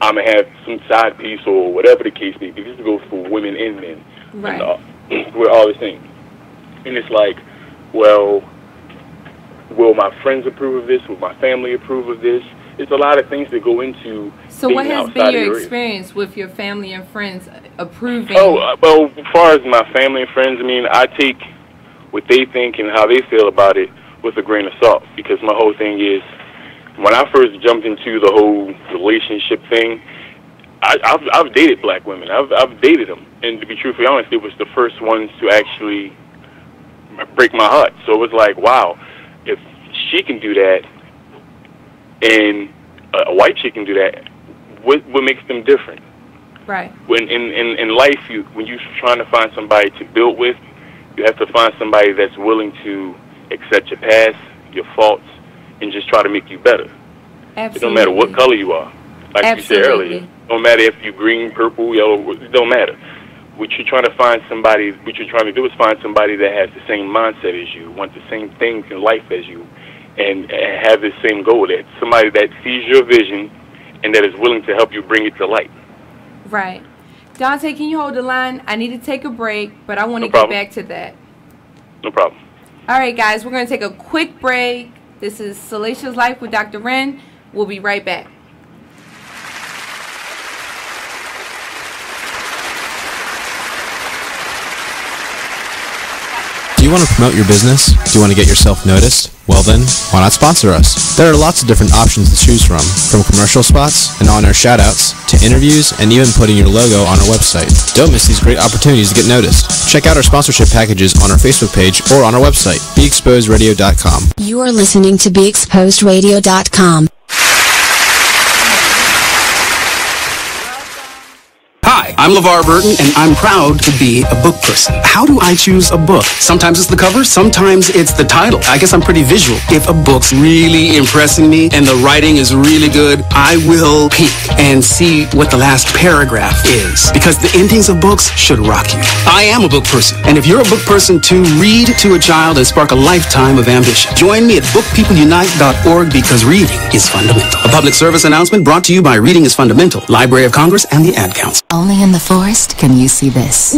I'm going to have some side piece or whatever the case may be. This goes for women and men. Right. And, we're all the same. And it's like, well, will my friends approve of this? Will my family approve of this? It's a lot of things that go into. So what has been your experience with your family and friends approving? Oh, well, as far as my family and friends, I mean, I take what they think and how they feel about it with a grain of salt, because my whole thing is, when I first jumped into the whole relationship thing, I've dated black women. I've dated them, and to be truthfully honest, it was the first ones to actually break my heart. So it was like, wow, if she can do that, and a white chick can do that, what makes them different? Right. When in life, when you're trying to find somebody to build with, you have to find somebody that's willing to accept your past, your faults, and just try to make you better. Absolutely. It don't matter what color you are. Like you said earlier, don't matter if you're green, purple, yellow, it don't matter. What you're trying to do is find somebody that has the same mindset as you, wants the same things in life as you, and have the same goal. That somebody that sees your vision and that is willing to help you bring it to light. Right. Dante, can you hold the line? I need to take a break, but I want to get back to that. No problem. All right, guys, we're going to take a quick break. This is Salacious Life with Dr. Wren. We'll be right back. Do you want to promote your business? Do you want to get yourself noticed? Well then, why not sponsor us? There are lots of different options to choose from commercial spots and on-air shoutouts, to interviews, and even putting your logo on our website. Don't miss these great opportunities to get noticed. Check out our sponsorship packages on our Facebook page or on our website, BeExposedRadio.com. You are listening to BeExposedRadio.com. Hi, I'm LeVar Burton, and I'm proud to be a book person. How do I choose a book? Sometimes it's the cover, sometimes it's the title. I guess I'm pretty visual. If a book's really impressing me and the writing is really good, I will peek and see what the last paragraph is, because the endings of books should rock you. I am a book person, and if you're a book person too, read to a child and spark a lifetime of ambition. Join me at bookpeopleunite.org, because reading is fundamental. A public service announcement brought to you by Reading is Fundamental, Library of Congress, and the Ad Council. Only in the forest can you see this.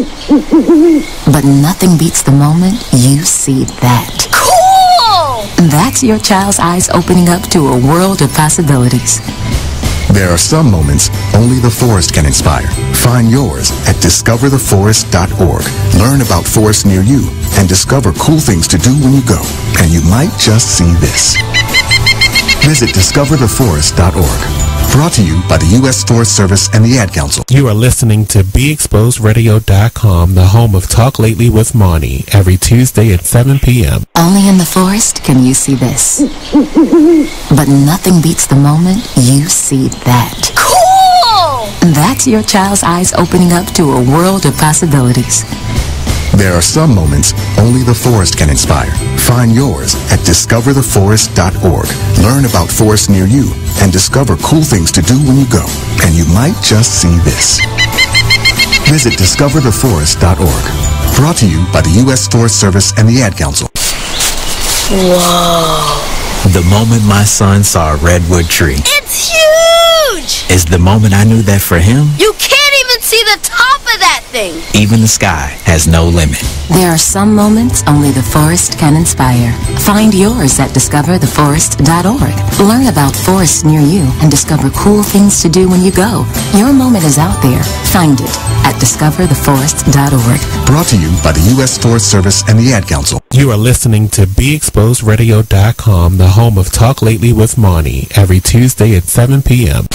But nothing beats the moment you see that. Cool! That's your child's eyes opening up to a world of possibilities. There are some moments only the forest can inspire. Find yours at discovertheforest.org. Learn about forests near you and discover cool things to do when you go. And you might just see this. Visit discovertheforest.org. Brought to you by the U.S. Forest Service and the Ad Council. You are listening to BeExposedRadio.com, the home of Talk Lately with Monty, every Tuesday at 7 p.m. Only in the forest can you see this. But nothing beats the moment you see that. Cool! That's your child's eyes opening up to a world of possibilities. There are some moments only the forest can inspire. Find yours at discovertheforest.org. Learn about forests near you and discover cool things to do when you go. And you might just see this. Visit discovertheforest.org. Brought to you by the U.S. Forest Service and the Ad Council. Whoa. The moment my son saw a redwood tree. It's huge! Is the moment I knew that for him, You can't even see the top of that thing! even the sky has no limit. There are some moments only the forest can inspire. Find yours at discovertheforest.org. Learn about forests near you and discover cool things to do when you go. Your moment is out there. Find it at discovertheforest.org. Brought to you by the U.S. Forest Service and the Ad Council. You are listening to BeExposedRadio.com, the home of Talk Lately with Monty, every Tuesday at 7 p.m.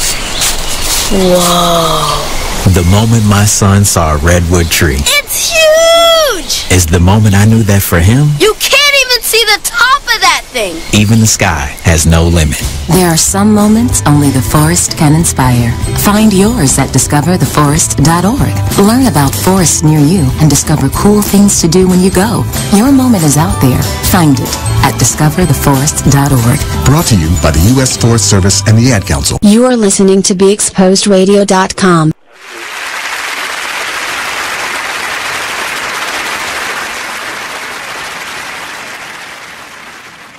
Whoa. The moment my son saw a redwood tree. It's huge! Is the moment I knew that for him, You can't even see the top of that thing! even the sky has no limit. There are some moments only the forest can inspire. Find yours at discovertheforest.org. Learn about forests near you and discover cool things to do when you go. Your moment is out there. Find it at discovertheforest.org. Brought to you by the U.S. Forest Service and the Ad Council. You are listening to BeExposedRadio.com.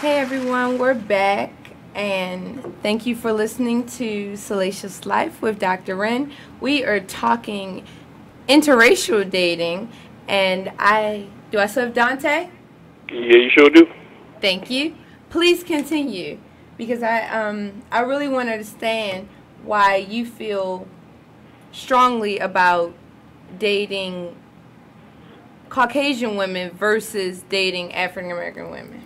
Hey everyone, we're back, and thank you for listening to Salacious Life with Dr. Wren. We are talking interracial dating, and do I still have Dante? Yeah, you sure do. Thank you. Please continue, because I really want to understand why you feel strongly about dating Caucasian women versus dating African American women.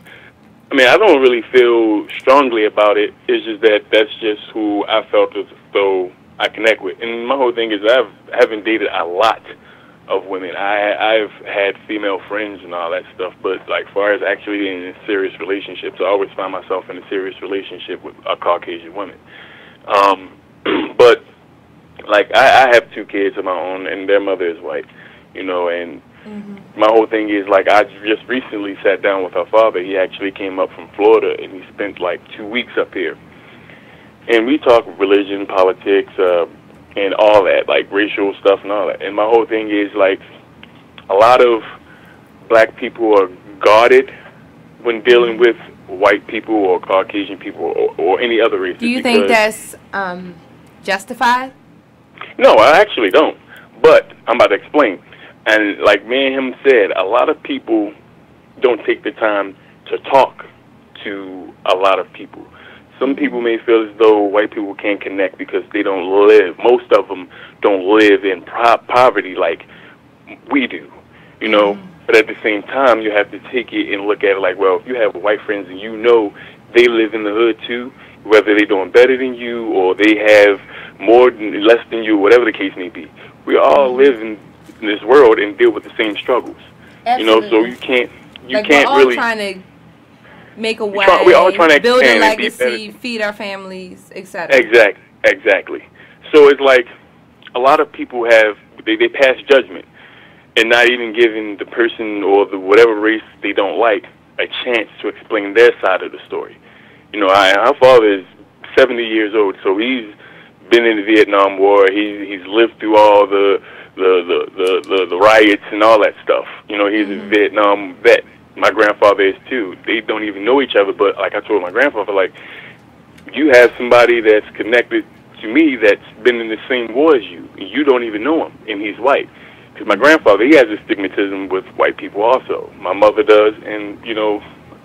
I mean, I don't really feel strongly about it. It's just that that's just who I felt as though I connect with. And my whole thing is I haven't dated a lot of women. I've had female friends and all that stuff, but like far as actually in serious relationships, I always find myself in a serious relationship with a Caucasian woman. But like I have 2 kids of my own, and their mother is white, you know, and my whole thing is, like, I just recently sat down with her father. He actually came up from Florida, and he spent, like, 2 weeks up here. And we talk religion, politics, and all that, like, racial stuff and all that. And my whole thing is, like, a lot of black people are guarded when dealing with white people or Caucasian people or any other race. Do you think that's justified? No, I actually don't. But I'm about to explain. And like me and him said, a lot of people don't take the time to talk to a lot of people. Some people may feel as though white people can't connect because they don't live. Most of them don't live in poverty like we do, you know. But at the same time, you have to take it and look at it like, well, if you have white friends and you know they live in the hood too, whether they're doing better than you or they have more than less than you, whatever the case may be, we all live in this world and deal with the same struggles. Absolutely. You know, so you can't we're all really trying to make a way, we're all trying to build a expand and be legacy, better. feed our families, etc. Exactly. So it's like a lot of people have they pass judgment and not even giving the person or the whatever race they don't like a chance to explain their side of the story. You know, our father is 70 years old, so he's been in the Vietnam War. He's lived through all the riots and all that stuff. You know, he's a Vietnam vet. My grandfather is too. They don't even know each other, but like I told my grandfather, like, you have somebody that's connected to me that's been in the same war as you. You don't even know him, and he's white. Because my grandfather, he has a stigmatism with white people also. My mother does, and, you know,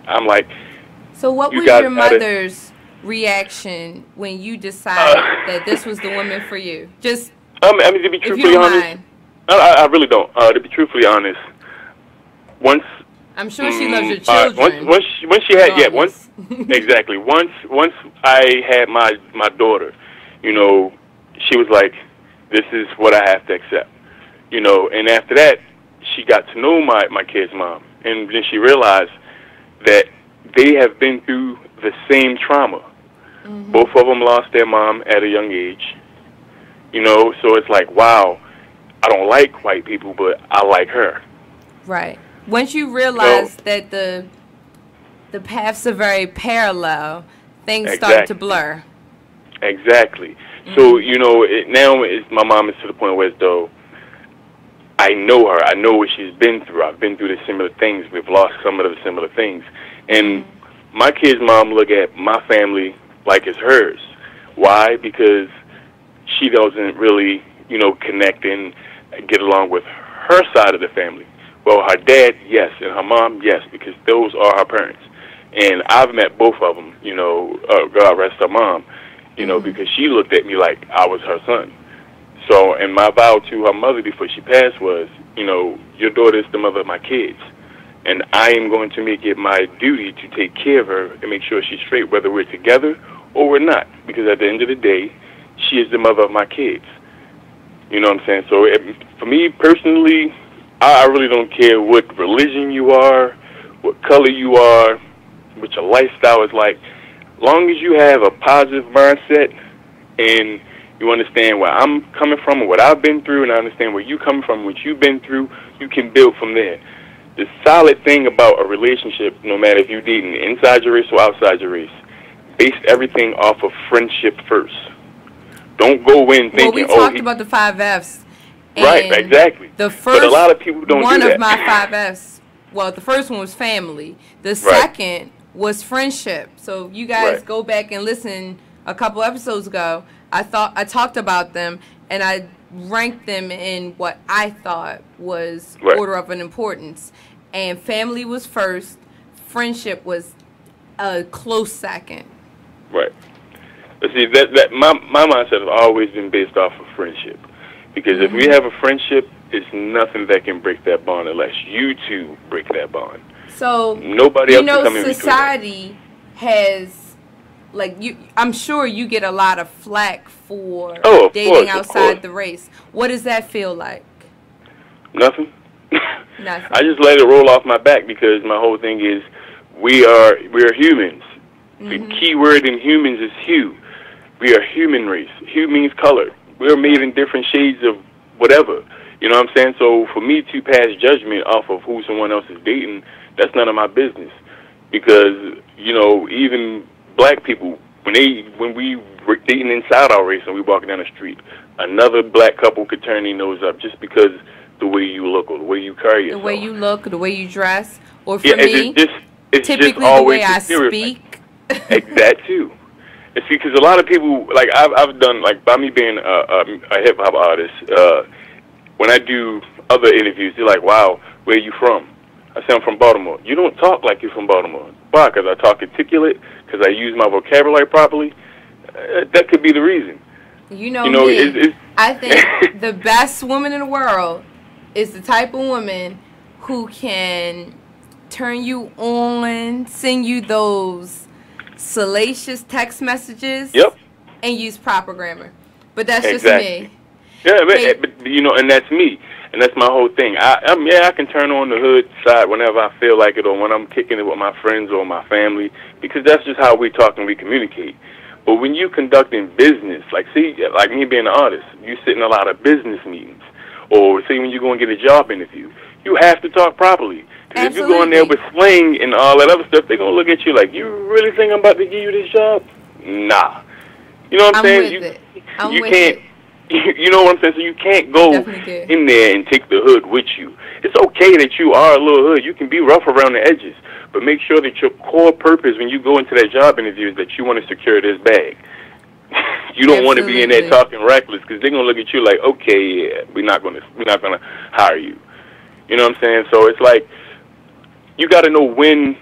I'm like... So what was your mother's reaction when you decided that this was the woman for you? Just, I mean, to be truthfully honest... I really don't. To be truthfully honest, once... I'm sure she loves your children. Once she had, exactly. Once I had my daughter, you know, she was like, this is what I have to accept. You know, and after that, she got to know my kid's mom. And then she realized that they have been through the same trauma. Both of them lost their mom at a young age. You know, so it's like, wow, I don't like white people, but I like her. Right. Once you realize that the paths are very parallel, things start to blur. Exactly. So, you know, now my mom is to the point where, though, I know her. I know what she's been through. I've been through the similar things. We've lost some of the similar things. And my kid's mom look at my family like it's hers. Why? Because she doesn't really, you know, connect and get along with her side of the family. Well, her dad, yes, and her mom, yes, because those are her parents. And I've met both of them, you know, God rest her mom, you know, because she looked at me like I was her son. So, and my vow to her mother before she passed was, you know, your daughter is the mother of my kids. And I am going to make it my duty to take care of her and make sure she's straight, whether we're together or we're not. Because at the end of the day, she is the mother of my kids. You know what I'm saying? So, for me personally, I really don't care what religion you are, what color you are, what your lifestyle is like. Long as you have a positive mindset and you understand where I'm coming from and what I've been through, and I understand where you're coming from, what you've been through, you can build from there. The solid thing about a relationship, no matter if you're dating inside your race or outside your race, base everything off of friendship first. Don't go in thinking, we talked about the 5 Fs. Right, exactly. The first, but a lot of people don't do that. One of my 5 Fs, well, the first one was family. The second was friendship. So you guys go back and listen a couple episodes ago. I talked about them, and I ranked them in what I thought was order of an importance. And family was first. Friendship was a close second. Right. But see, that my mindset has always been based off of friendship. Because if we have a friendship, it's nothing that can break that bond unless you two break that bond. So nobody else can come in between. Society has, like, I'm sure you get a lot of flack for dating outside the race. What does that feel like? Nothing. Nothing. I just let it roll off my back because my whole thing is we are humans. The key word in humans is hue. We are human race. Hue means color. We're made in different shades of whatever. You know what I'm saying? So for me to pass judgment off of who someone else is dating, that's none of my business. Because, you know, even black people, when we were dating inside our race and we walking down the street, another black couple could turn their nose up just because the way you look or the way you carry yourself. The way you look, the way you dress. Or for me, it's typically just always the way I speak. That too. It's because a lot of people, like I've done, like by me being a hip hop artist, when I do other interviews, they're like, wow, where are you from? I say, I'm from Baltimore. You don't talk like you're from Baltimore. Why? Because I talk articulate? Because I use my vocabulary properly? That could be the reason. You know me. I think the best woman in the world is the type of woman who can turn you on, send you those salacious text messages, and use proper grammar. But that's just me. Yeah, but you know, and that's me. And that's my whole thing. I can turn on the hood side whenever I feel like it, or when I'm kicking it with my friends or my family, because that's just how we talk and we communicate. But when you conducting business, like me being an artist, you sit in a lot of business meetings, or see when you go and get a job interview, you have to talk properly. Because if you go in there with slang and all that other stuff, they're gonna look at you like, you really think I'm about to give you this job? Nah. You know what I'm saying? You can't. You know what I'm saying? So you can't go in there and take the hood with you. It's okay that you are a little hood. You can be rough around the edges, but make sure that your core purpose when you go into that job interview is that you want to secure this bag. You don't want to be in there talking reckless, because they're gonna look at you like, okay, yeah, we're not gonna hire you. You know what I'm saying? So it's like you got to know when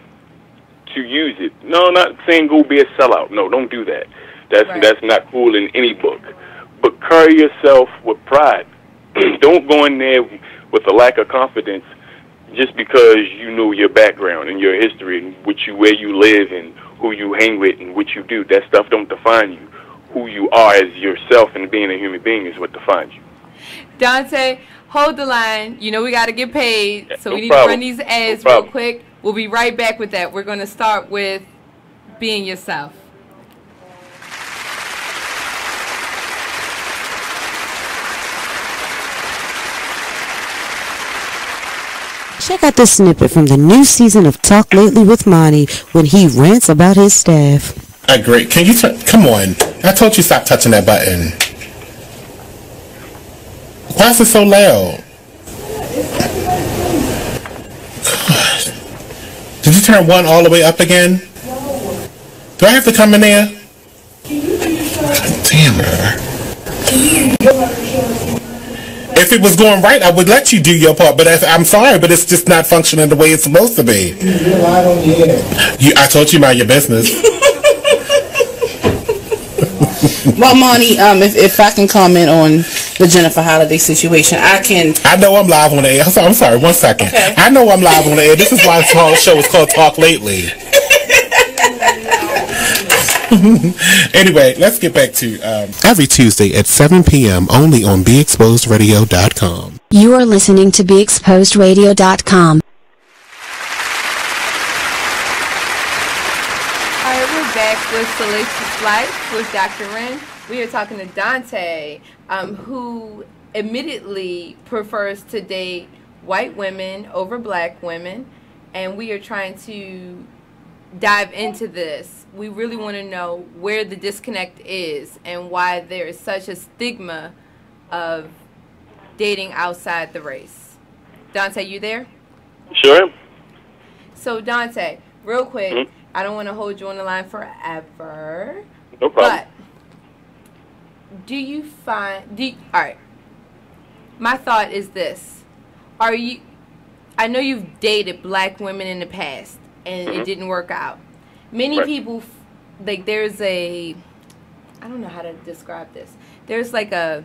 to use it. No, not saying go be a sellout. No, don't do that. That's not cool in any book. But carry yourself with pride. Don't go in there with a lack of confidence just because you know your background and your history and where you live and who you hang with and what you do. That stuff don't define you. Who you are as yourself and being a human being is what defines you. Dante, hold the line. You know we got to get paid, so we need to run these ads real quick. We'll be right back with that. We're going to start with being yourself. Check out this snippet from the new season of Talk Lately with Monty when he rants about his staff. Great. Can you come on. I told you stop touching that button. Why is it so loud? God. Did you turn one all the way up again? Do I have to come in there? God damn her. If it was going right, I would let you do your part, but I'm sorry, but it's just not functioning the way it's supposed to be. I told you mind your business. Well, Monty, if I can comment on the Jennifer Holiday situation, I know I'm live on the air. I'm sorry, 1 second. Okay. I know I'm live on the air. This is why this whole show is called Talk Lately. Anyway, let's get back to every Tuesday at 7 p.m. only on BeExposedRadio.com. You are listening to BeExposedRadio.com. Alright, we're back with Salacious Life with Dr. Wren. We are talking to Dante, who admittedly prefers to date white women over black women, and we are trying to dive into this. We really want to know where the disconnect is and why there is such a stigma of dating outside the race. Dante, you there? Sure. So, Dante, real quick, I don't want to hold you on the line forever. No problem. But do you find... all right. My thought is this. I know you've dated black women in the past, and it didn't work out. Many people, like, there's I don't know how to describe this. There's like I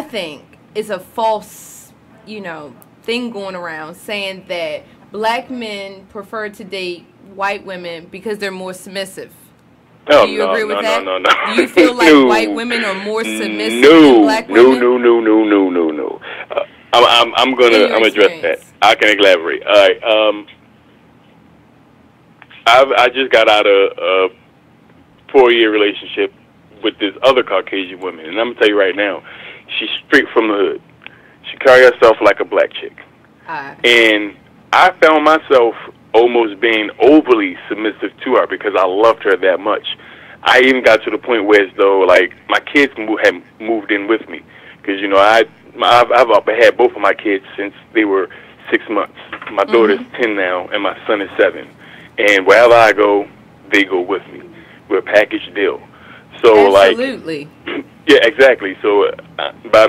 think it's a false, thing going around saying that black men prefer to date white women because they're more submissive. Oh, do you agree with that? No. Do you feel like white women are more submissive than black women? No. I'm gonna address that. I can elaborate. All right. I just got out of a 4-year relationship with this other Caucasian woman, and I'm gonna tell you right now, she's straight from the hood. She carries herself like a black chick, and I found myself almost being overly submissive to her because I loved her that much. I even got to the point where, as though, like, my kids had moved in with me, because I've had both of my kids since they were 6 months. My daughter's 10 now, and my son is 7. And wherever I go, they go with me. We're a package deal. So, absolutely. Yeah, exactly. So, by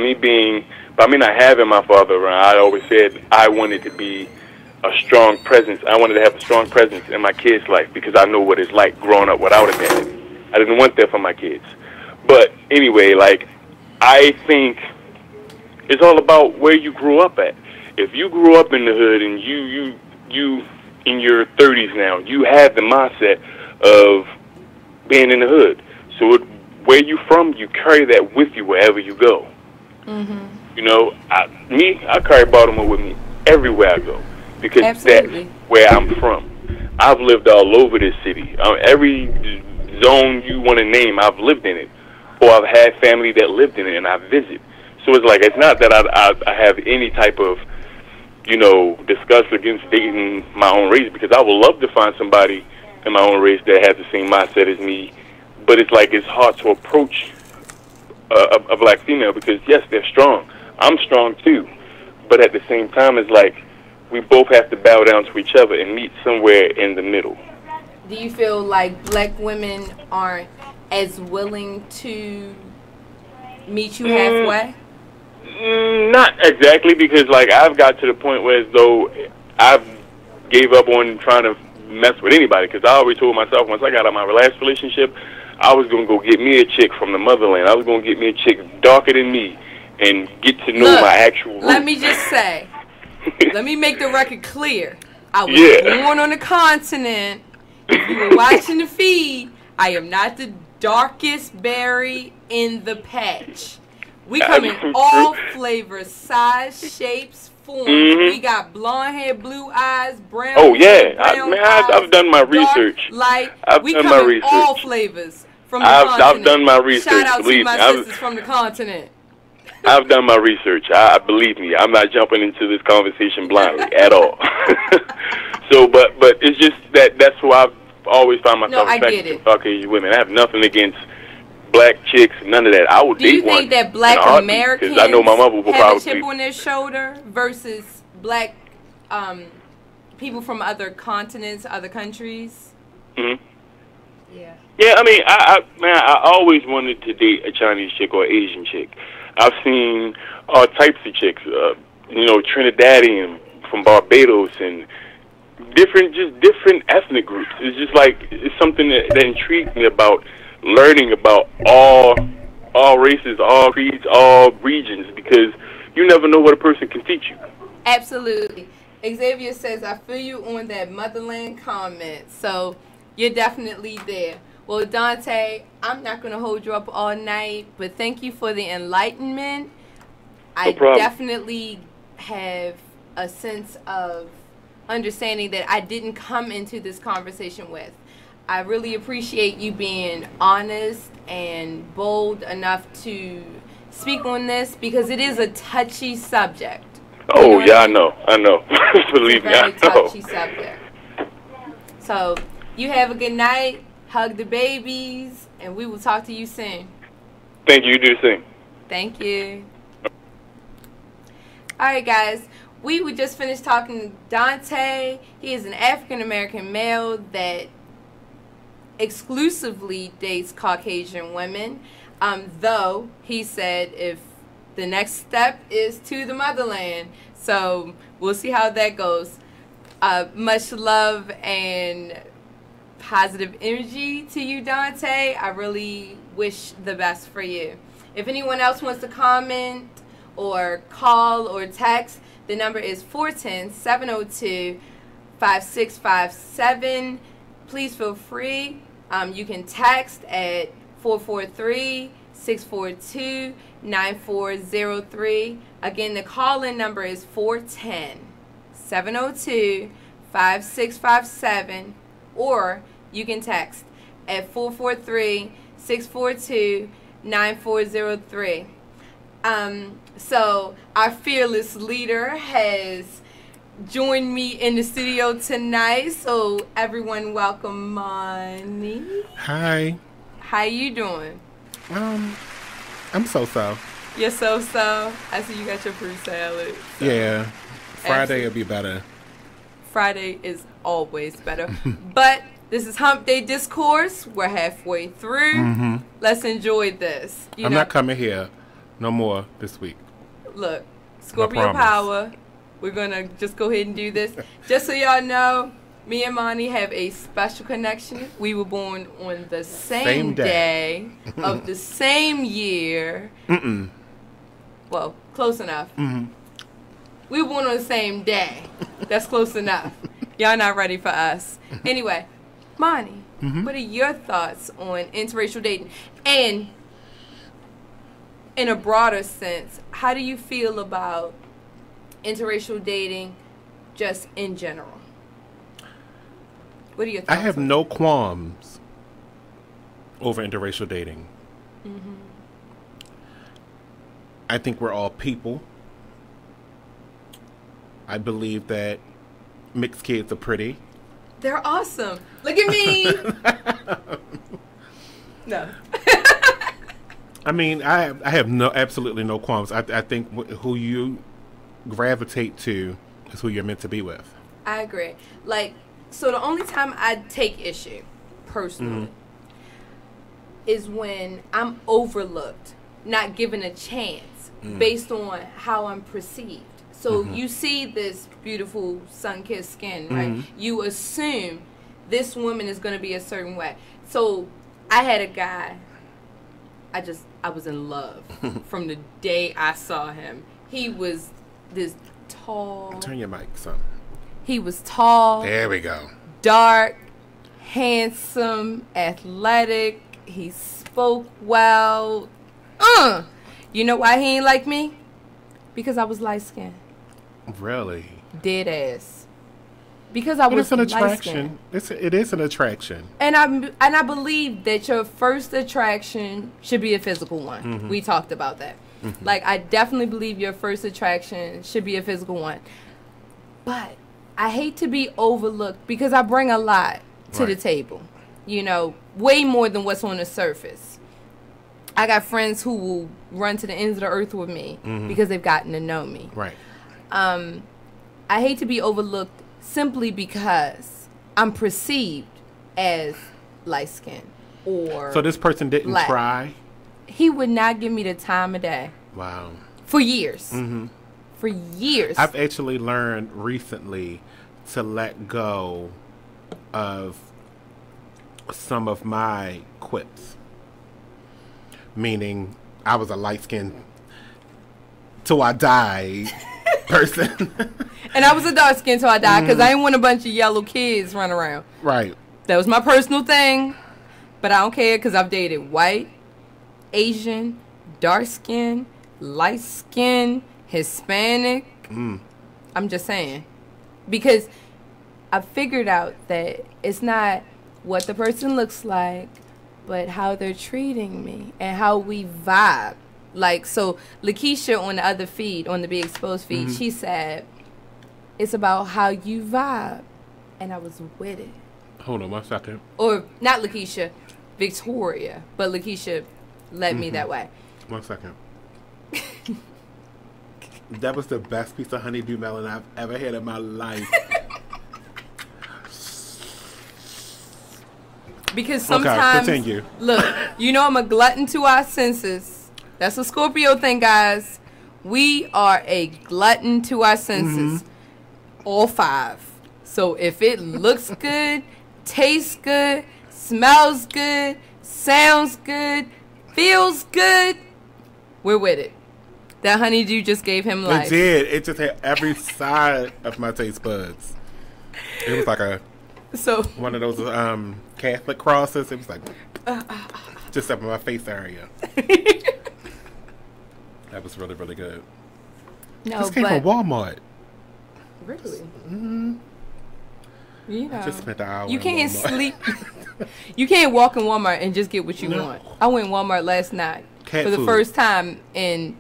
by me not having my father around, I always said I wanted to be a strong presence. I wanted to have a strong presence in my kids' life because I know what it's like growing up without a dad. I didn't want that for my kids. But anyway, like, I think it's all about where you grew up at. If you grew up in the hood and you in your 30s now, you have the mindset of being in the hood. So where you from, you carry that with you wherever you go. Mm-hmm. You know, I carry Baltimore with me everywhere I go because Absolutely. That's where I'm from. I've lived all over this city. Every zone you want to name, I've lived in it. Or I've had family that lived in it and I visit. So it's like, it's not that I have any type of, you know, disgust against dating my own race, because I would love to find somebody in my own race that has the same mindset as me. But it's like, it's hard to approach a black female because, yes, they're strong. I'm strong too. But at the same time, it's like we both have to bow down to each other and meet somewhere in the middle. Do you feel like black women aren't as willing to meet you halfway? Not exactly, because like I've got to the point where as though I've gave up on trying to mess with anybody, because I always told myself once I got out of my last relationship, I was going to go get me a chick from the motherland. I was going to get me a chick darker than me and get to know my actual roots. Let me just say, let me make the record clear. I was born on the continent. If you were watching the feed, I am not the darkest berry in the patch. We come in all flavors, size, shapes, forms. We got blonde hair, blue eyes, brown hair, brown eyes, I've done my research. Light. We come in all flavors from the continent. I've done my research. Shout out to my me. sisters from the continent. I've done my research. Believe me, I'm not jumping into this conversation blindly at all. So, but it's just that's who I've always found myself attracted to Caucasian women. I have nothing against black chicks, none of that. I would date one. Do you think that black Americans I know my mother will have probably a chip on their shoulder versus black people from other continents, other countries? Mm-hmm. Yeah, I mean, I always wanted to date a Chinese chick or Asian chick. I've seen all types of chicks, you know, Trinidadian from Barbados and different ethnic groups. It's just like, it's something that intrigues me about learning about all races, all creeds, all regions, because you never know what a person can teach you. Absolutely. Xavier says, I feel you on that motherland comment. So you're definitely there. Well, Dante, I'm not going to hold you up all night, but thank you for the enlightenment. I definitely have a sense of understanding that I didn't come into this conversation with. I really appreciate you being honest and bold enough to speak on this, because it is a touchy subject. Oh, yeah, I know. Believe me, I know. It's a very touchy subject. So, you have a good night. Hug the babies, and we will talk to you soon. Thank you. You do the same. Thank you. All right, guys. We would just finished talking to Dante. He is an African-American male that exclusively dates Caucasian women, though he said if the next step is to the motherland. So we'll see how that goes. Much love and positive energy to you, Dante. I really wish the best for you. If anyone else wants to comment or call or text, the number is 410-702-5657. Please feel free. You can text at 443-642-9403. Again, the call-in number is 410-702-5657, or you can text at 443-642-9403. So our fearless leader has joined me in the studio tonight. So everyone, welcome Money. Hi. How you doing? I'm so-so. You're so-so? I see you got your fruit salad. So. Yeah. Friday will be better. Friday is always better. But this is Hump Day Discourse. We're halfway through. Let's enjoy this. I'm not coming here no more this week. look, Scorpio power. We're going to just go ahead and do this. Just so y'all know, me and Monty have a special connection. We were born on the same day of the same year. Well, close enough. We were born on the same day. That's close enough. Y'all not ready for us. Anyway, Monty, what are your thoughts on interracial dating? And in a broader sense, how do you feel about interracial dating just in general? What are your thoughts? I have no qualms over interracial dating. I think we're all people. I believe that mixed kids are pretty. They're awesome. Look at me. No. I mean, I have absolutely no qualms. I think who you gravitate to is who you're meant to be with. I agree. Like, so the only time I take issue, personally, is when I'm overlooked, not given a chance based on how I'm perceived. So you see this beautiful sun-kissed skin, right? You assume this woman is going to be a certain way. So I had a guy, I was in love from the day I saw him. He was this tall. Turn your mic, son. He was tall. There we go. Dark, handsome, athletic. He spoke well. You know why he ain't like me? Because I was light-skinned. Really? Dead ass. Because I was an attraction. It is an attraction. And I believe that your first attraction should be a physical one. We talked about that. Like, I definitely believe your first attraction should be a physical one. But I hate to be overlooked because I bring a lot to the table. You know, way more than what's on the surface. I got friends who will run to the ends of the earth with me because they've gotten to know me. Right. I hate to be overlooked simply because I'm perceived as light-skinned or So this person didn't black. try? He would not give me the time of day. Wow. For years. For years. I've actually learned recently to let go of some of my quips. Meaning, I was a light-skinned till I died person. And I was a dark skin till I died because I didn't want a bunch of yellow kids running around. Right. That was my personal thing. But I don't care because I've dated white, Asian, dark skin, light skin, Hispanic. I'm just saying. Because I figured out that it's not what the person looks like, but how they're treating me and how we vibe. Like, so Lakeisha on the other feed, on the Be Exposed feed, she said, it's about how you vibe. And I was with it. Hold on 1 second. Or, not Lakeisha, Victoria. But Lakeisha led me that way. 1 second. That was the best piece of honeydew melon I've ever had in my life. Because sometimes, continue. Look, you know I'm a glutton to our senses. That's a Scorpio thing, guys. We are a glutton to our senses. All five. So if it looks good, tastes good, smells good, sounds good, feels good, we're with it. That honeydew just gave him life. It did. It just had every side of my taste buds. It was like one of those Catholic crosses. It was like just up in my face area. That was really, really good. No, this came from Walmart. Really? You know, I just spent the hour. You can't sleep. You can't walk in Walmart and just get what you want. I went in Walmart last night for the first time in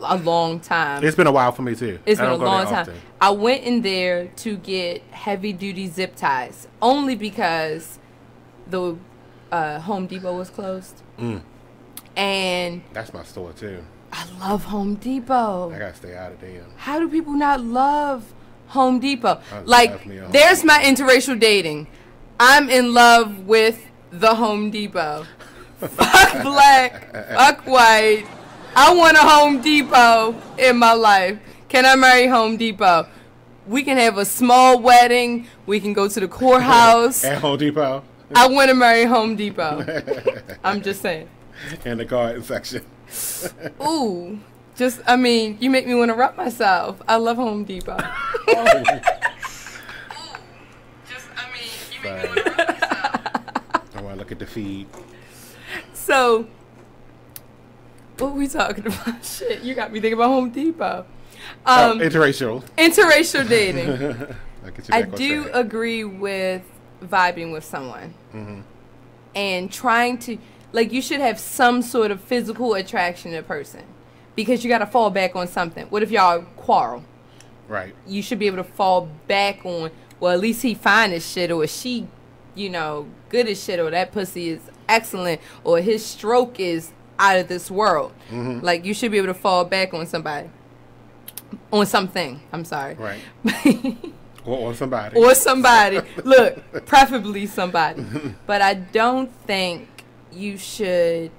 a long time. It's been a while for me too. It's been a long time. I went in there to get heavy duty zip ties only because the Home Depot was closed. And that's my store too. I love Home Depot. I gotta stay out of there. How do people not love Home Depot? Like, there's my interracial dating. I'm in love with the Home Depot. Fuck black, fuck white, I want a Home Depot in my life. Can I marry Home Depot? We can have a small wedding. We can go to the courthouse. At Home Depot? I want to marry Home Depot. I'm just saying. In the garden section. Ooh. You make me want to rub myself. I love Home Depot. You make me want to rub myself. I want to look at the feed. So, what are we talking about? Shit, you got me thinking about Home Depot. Interracial. Interracial dating. I do agree with vibing with someone. Mm-hmm. And trying to, you should have some sort of physical attraction to a person. Because you got to fall back on something. What if y'all quarrel? Right. You should be able to fall back on, well, at least he fine as shit, or she, good as shit, or that pussy is excellent, or his stroke is out of this world. Mm-hmm. You should be able to fall back on somebody. On something. I'm sorry. Right. Or on somebody. Or somebody. Look, preferably somebody. But I don't think you should.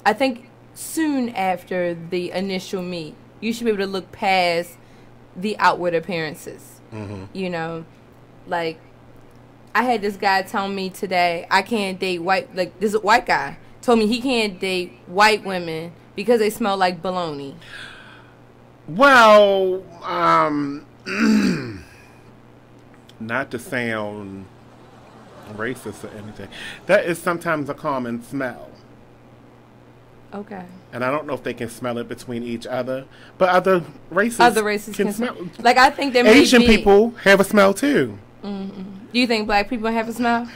I think soon after the initial meet, you should be able to look past the outward appearances. Mm-hmm. I had this guy tell me today, I can't date white, this is a white guy, told me he can't date white women because they smell like bologna. Well, not to sound racist or anything, that is sometimes a common smell. Okay. And I don't know if they can smell it between each other, but other races can smell. I think there Asian people have a smell too. Mm-hmm. Do you think black people have a smell?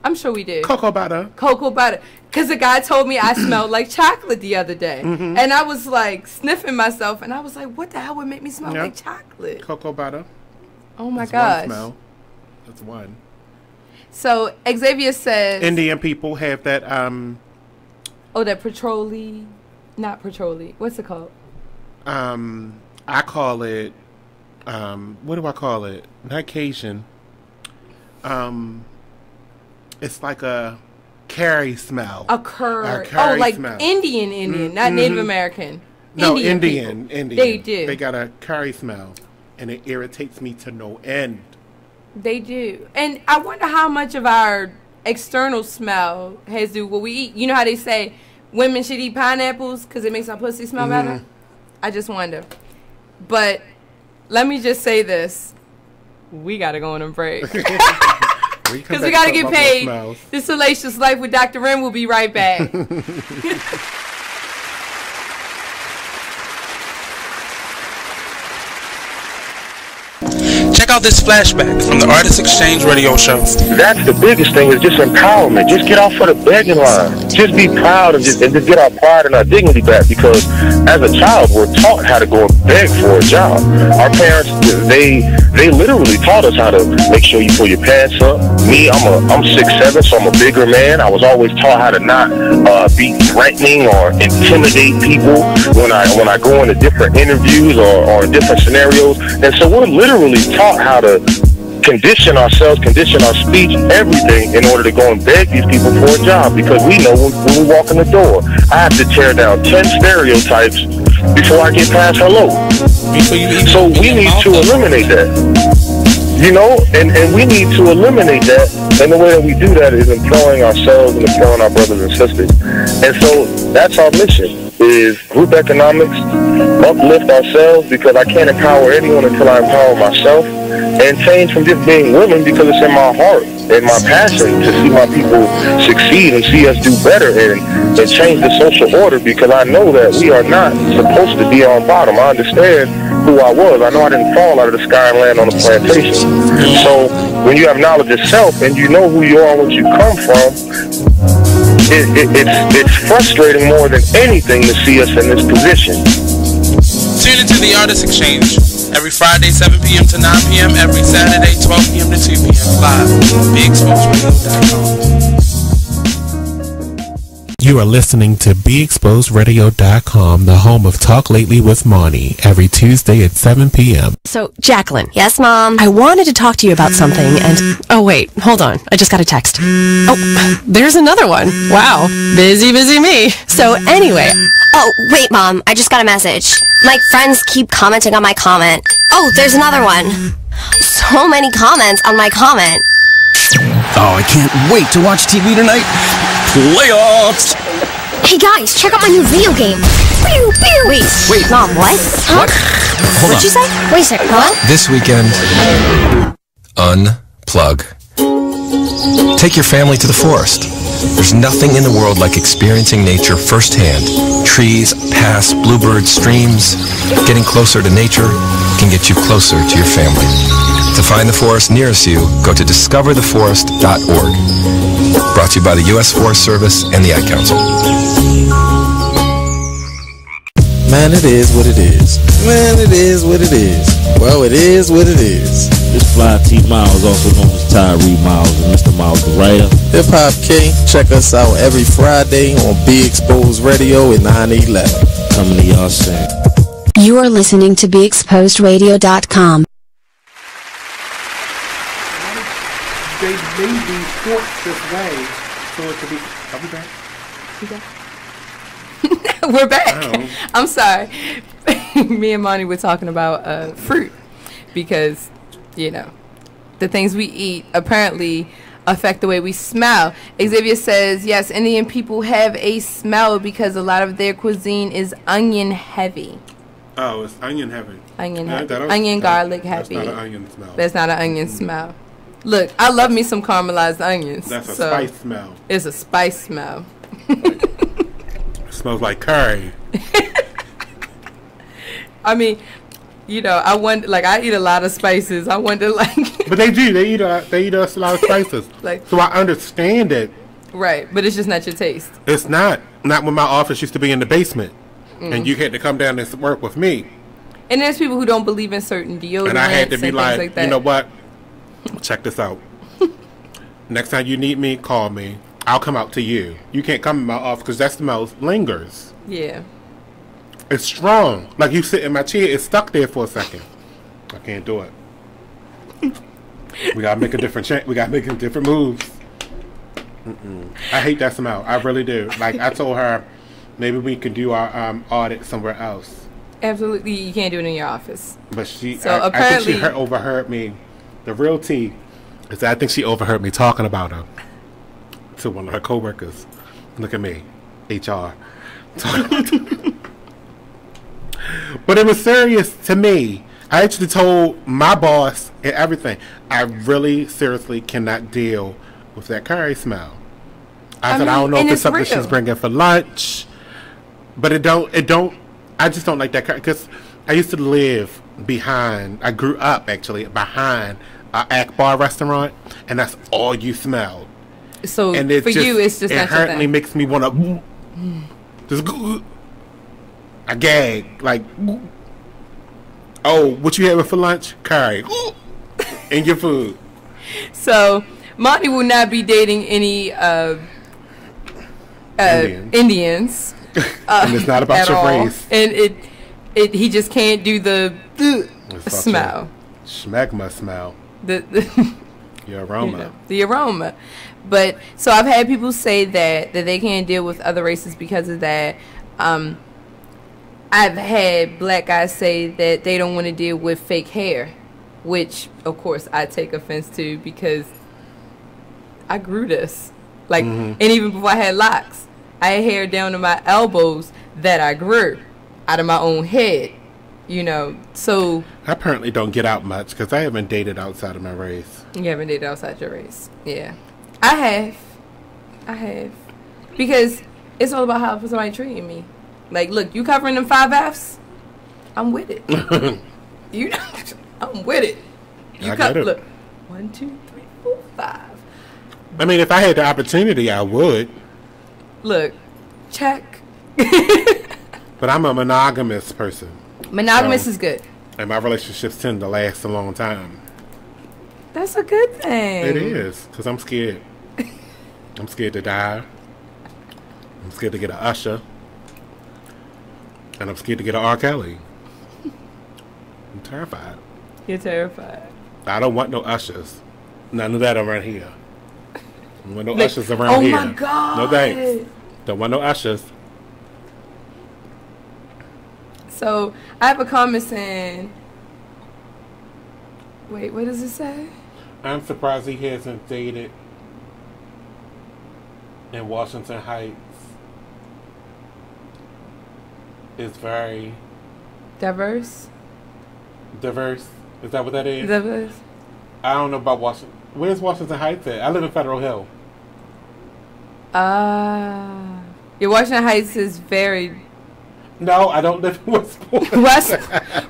I'm sure we do. Cocoa butter. Because the guy told me I smelled like chocolate the other day. Mm-hmm. And I was sniffing myself, and I was like, what the hell would make me smell like chocolate? Cocoa butter. Oh my gosh. One smell. That's one. So Xavier says Indian people have that that petroli, not petroli. What's it called? I call it what do I call it? Not Cajun. It's like a curry smell. A curry smell. Indian, not Native American. No, Indian. They do. They got a curry smell, and it irritates me to no end. They do. And I wonder how much of our external smell has to do with what we eat. You know how they say women should eat pineapples because it makes our pussy smell better? I just wonder. But let me just say this. We got to go on a break. Because we got to get paid. This Salacious Life with Dr. Wren will be right back. Check out this flashback from the Artist Exchange radio show. That's the biggest thing, is just empowerment. Just get off of the begging line. Just be proud and just get our pride and our dignity back, because as a child, we're taught how to go and beg for a job. Our parents, they literally taught us how to make sure you pull your pants up. Me, I'm 6'7", so I'm a bigger man. I was always taught how to not be threatening or intimidate people when I go into different interviews or different scenarios. And so we're literally taught how to condition ourselves, condition our speech, everything, in order to go and beg these people for a job, because we know when we walk in the door, I have to tear down 10 stereotypes before I get past hello. So we need to eliminate that. And we need to eliminate that, and the way that we do that is employing ourselves and employing our brothers and sisters. And so that's our mission, is group economics, uplift ourselves, because I can't empower anyone until I empower myself, and change from just being women, because it's in my heart and my passion to see my people succeed and see us do better and change the social order, because I know that we are not supposed to be on bottom. I understand who I was. I know I didn't fall out of the sky and land on a plantation. So when you have knowledge of self and you know who you are and what you come from, it's frustrating more than anything to see us in this position. Tune into the Artist Exchange every Friday 7 p.m. to 9 p.m. every Saturday 12 p.m. to 2 p.m. live on BigSmokesRadio.com. You are listening to BeExposedRadio.com, the home of Talk Lately with Monty, every Tuesday at 7 p.m. So, Jacqueline. Yes, Mom? I wanted to talk to you about something, and... Oh, wait, hold on. I just got a text. Oh, there's another one. Wow. Busy me. So, anyway... Oh, wait, Mom. I just got a message. My friends keep commenting on my comment. Oh, there's another one. So many comments on my comment. Oh, I can't wait to watch TV tonight. Playoffs! Hey guys, check out my new video game. Pew, pew. Wait, Mom, what? Huh? What? Hold What'd on. you say? Wait a second, what? This weekend, unplug. Take your family to the forest. There's nothing in the world like experiencing nature firsthand. Trees, paths, bluebirds, streams. Getting closer to nature can get you closer to your family. To find the forest nearest you, go to discovertheforest.org. Brought to you by the U.S. Forest Service and the Ad Council. Man, it is what it is. Man, it is what it is. Well, it is what it is. This Fly T Miles, also known as Tyree Miles, and Mr. Miles the writer. Hip Hop King, check us out every Friday on Be Exposed Radio at 9/11. Coming to y'all soon. You are listening to BeExposedRadio.com. They made these forks this way so it could be. Are we back? We're back. I'm sorry. Me and Monty were talking about fruit because, you know, the things we eat apparently affect the way we smell. Xavier says, yes, Indian people have a smell because a lot of their cuisine is onion heavy. Oh, it's onion heavy. Onion garlic heavy. That's not an onion smell. That's not an onion smell. Look, I love me some caramelized onions. That's a spice smell. It's a spice smell. It smells like curry. I mean, you know, I wonder, like, I eat a lot of spices. I wonder, like... But they do. They eat us a lot of spices. Like, so I understand it. Right, but it's just not your taste. It's not. Not when my office used to be in the basement. And you had to come down and work with me. And there's people who don't believe in certain deodorants and I had to be like that. You know what? Check this out. Next time you need me, call me. I'll come out to you. You can't come in my office because that smell lingers. Yeah. It's strong. Like you sit in my chair, it's stuck there for a second. I can't do it. We gotta make a different change. We gotta make different moves. I hate that smell. I really do. Like I told her, maybe we could do our audit somewhere else. Absolutely, you can't do it in your office. But I apparently, think she overheard me. The real tea is that I think she overheard me talking about her to one of her coworkers. Look at me, HR. But it was serious to me. I actually told my boss and everything. I really seriously cannot deal with that curry smell. I said I don't know if it's something real. She's bringing for lunch, but it don't. I just don't like that curry because I used to live behind. I grew up actually behind an Akbar restaurant, and that's all you smelled. So and for you, it's just it inherently makes me want to just I gag like. Oh, what you having for lunch? Curry. And your food. So, Monty will not be dating any Indians. And it's not about your race. And he just can't do the smell. Schmegma smell. Your aroma. You know, the aroma. But, so I've had people say that they can't deal with other races because of that. I've had black guys say that they don't want to deal with fake hair, which, of course, I take offense to because I grew this. Like, and even before I had locks, I had hair down to my elbows that I grew out of my own head, you know, so... I apparently don't get out much because I haven't dated outside of my race. You haven't dated outside your race. Yeah. I have. Because it's all about how somebody treating me. Like, look, you covering them 5 Fs? I'm with it. I'm with it. I get it. Look, 1, 2, 3, 4, 5. I mean, if I had the opportunity, I would. Look, check. But I'm a monogamous person. Monogamous is good. And my relationships tend to last a long time. That's a good thing. It is, because I'm scared. I'm scared to die. I'm scared to get an Usher. And I'm scared to get an R. Kelly. I'm terrified. You're terrified. I don't want no Ushers. None of that around here. I don't want no Ushers around here. Oh my God. No thanks. Don't want no Ushers. So I have a comment saying, wait, what does it say? I'm surprised he hasn't dated in Washington Heights. It's very diverse. Diverse. Is that what that is? Diverse. I don't know about Washington. Where's Washington Heights at? I live in Federal Hill. Your Washington Heights is very... No, I don't live in Westport.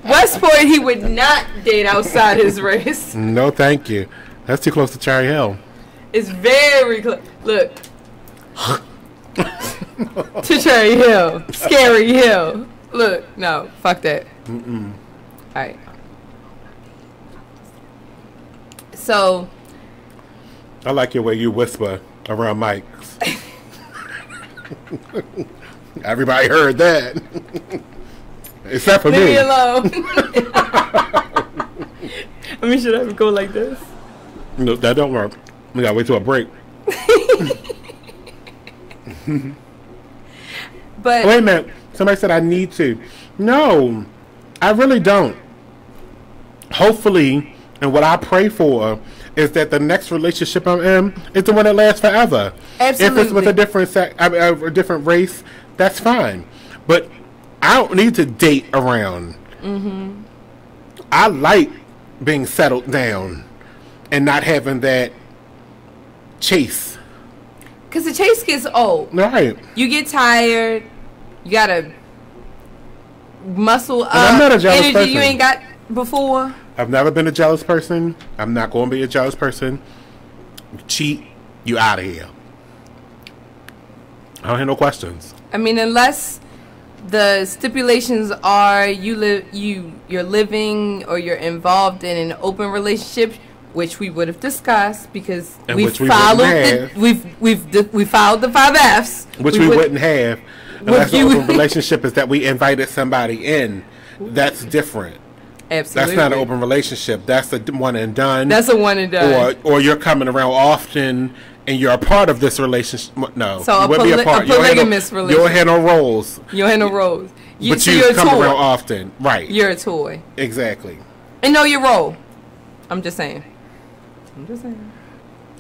Westport, he would not date outside his race. No, thank you. That's too close to Cherry Hill. It's very close. Look. To Cherry Hill. Scary Hill. Look, no, fuck that. Mm-mm. Alright. So. I like your way you whisper around mics. Everybody heard that. Except for me. Leave me alone. I mean, should I go like this? No, that don't work. We gotta wait till a break. But wait a minute. Somebody said I need to. No, I really don't. Hopefully, and what I pray for is that the next relationship I'm in is the one that lasts forever. Absolutely. If it's with a different a different race, that's fine. But I don't need to date around. Mm-hmm. I like being settled down and not having that chase. Because the chase gets old. Right. You get tired. You gotta muscle up. I'm not a jealous energy person. You ain't got before. I've never been a jealous person. I'm not going to be a jealous person. You cheat, you out of here. I don't have no questions. I mean, unless the stipulations are you're living or you're involved in an open relationship, which we would have discussed because And we which we followed wouldn't we followed the 5 F's, which we wouldn't have unless the open relationship is that we invited somebody in. That's different. Absolutely. That's not an open relationship. That's a one and done. That's a one and done. Or you're coming around often and you're a part of this relationship. No, So you wouldn't be a part. polygamous relationship. You don't have no roles. You don't have no roles. But so you you're a come toy. around often, right? You're a toy. Exactly. And know your role. I'm just saying.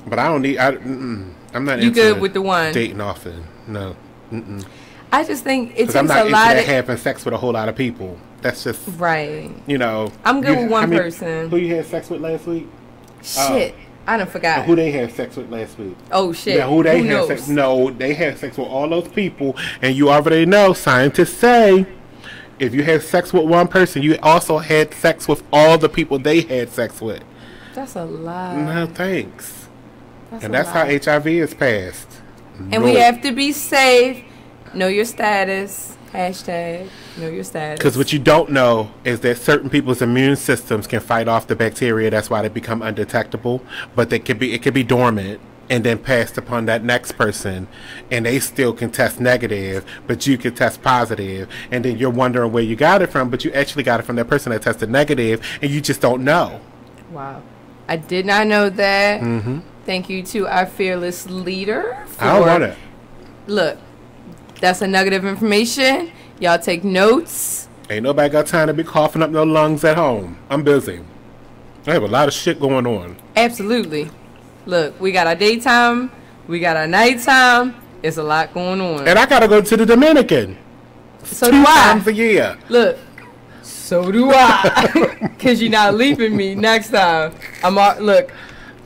But I don't need. I'm not. You into good with the one dating often? No. Mm-mm. I just think it takes I'm not a into lot that of having sex with a whole lot of people. That's just right. You know, I'm good with one person. Who you had sex with last week? Shit, I done forgot. Who they had sex with last week? Oh shit. Yeah, who had knows? sex? No, they had sex with all those people, and you already know. Scientists say if you have sex with one person, you also had sex with all the people they had sex with. That's a lot. No thanks. That's and that's how HIV is passed. And we have to be safe. Know your status. Hashtag know your status. Because what you don't know is that certain people's immune systems can fight off the bacteria. That's why they become undetectable. But it could be dormant and then passed upon that next person, and they still can test negative, but you can test positive, and then you're wondering where you got it from, but you actually got it from that person that tested negative, and you just don't know. Wow, I did not know that. Mm-hmm. Thank you to our fearless leader. I don't want it. Look, that's a nugget of information. Y'all take notes. Ain't nobody got time to be coughing up no lungs at home. I'm busy. I have a lot of shit going on. Absolutely. Look, we got our daytime. We got our nighttime. It's a lot going on. And I gotta go to the Dominican. So 2 do I. times a year. Look, so do I. Because you're not leaving me next time. Look,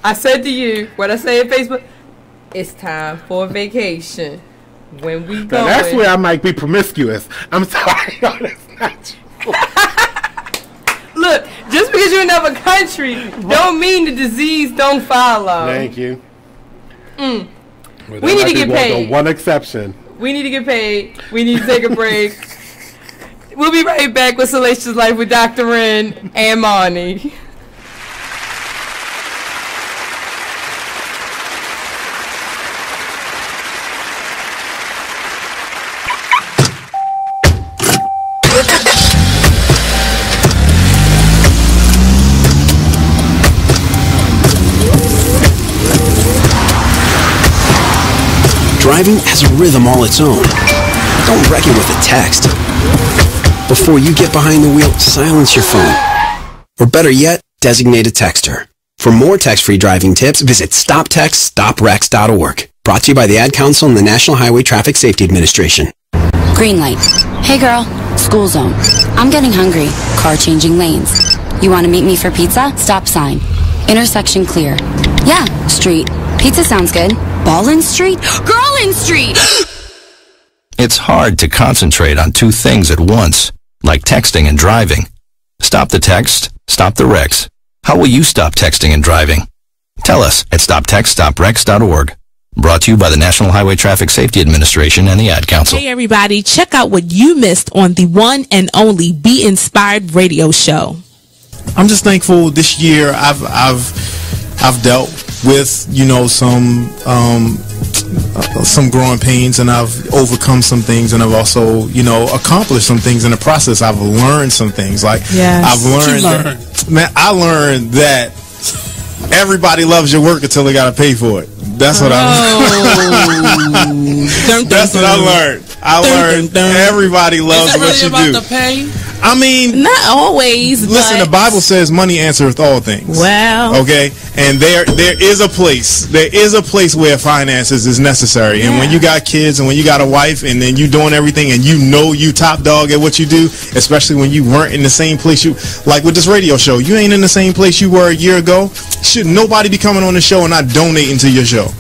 I said to you, what I say on Facebook, it's time for a vacation. When we go, that's where I might be promiscuous. I'm sorry. No, that's not true. Look, just because you're in another country don't mean the disease don't follow. Thank you. Well, we need to get paid. One exception. We need to get paid. We need to take a break. We'll be right back with Salacious Life with Dr. Wren and Marnie. Driving has a rhythm all its own. Don't wreck it with a text. Before you get behind the wheel, silence your phone. Or better yet, designate a texter. For more text-free driving tips, visit stoptextstoprex.org. Brought to you by the Ad Council and the National Highway Traffic Safety Administration. Green light. Hey girl, school zone. I'm getting hungry. Car changing lanes. You want to meet me for pizza? Stop sign. Intersection clear. Yeah, street. Pizza sounds good. Ballin Street? Girlin Street! It's hard to concentrate on two things at once, like texting and driving. Stop the text, stop the wrecks. How will you stop texting and driving? Tell us at stoptextstoprex.org. Brought to you by the National Highway Traffic Safety Administration and the Ad Council. Hey everybody, check out what you missed on the one and only Be Inspired radio show. I'm just thankful this year I've dealt with, some growing pains, and I've overcome some things, and I've also, accomplished some things in the process. I've learned some things. I learned that everybody loves your work until they got to pay for it. That's what I learned. That's what I learned. I learned everybody loves what you do. I mean, not always. Listen, the Bible says money answereth all things. Well, okay, and there is a place. There is a place where finances is necessary. And when you got kids and when you got a wife and then you doing everything and you top dog at what you do, especially when you weren't in the same place like with this radio show, you ain't in the same place you were a year ago. Should nobody be coming on the show and not donating to your show?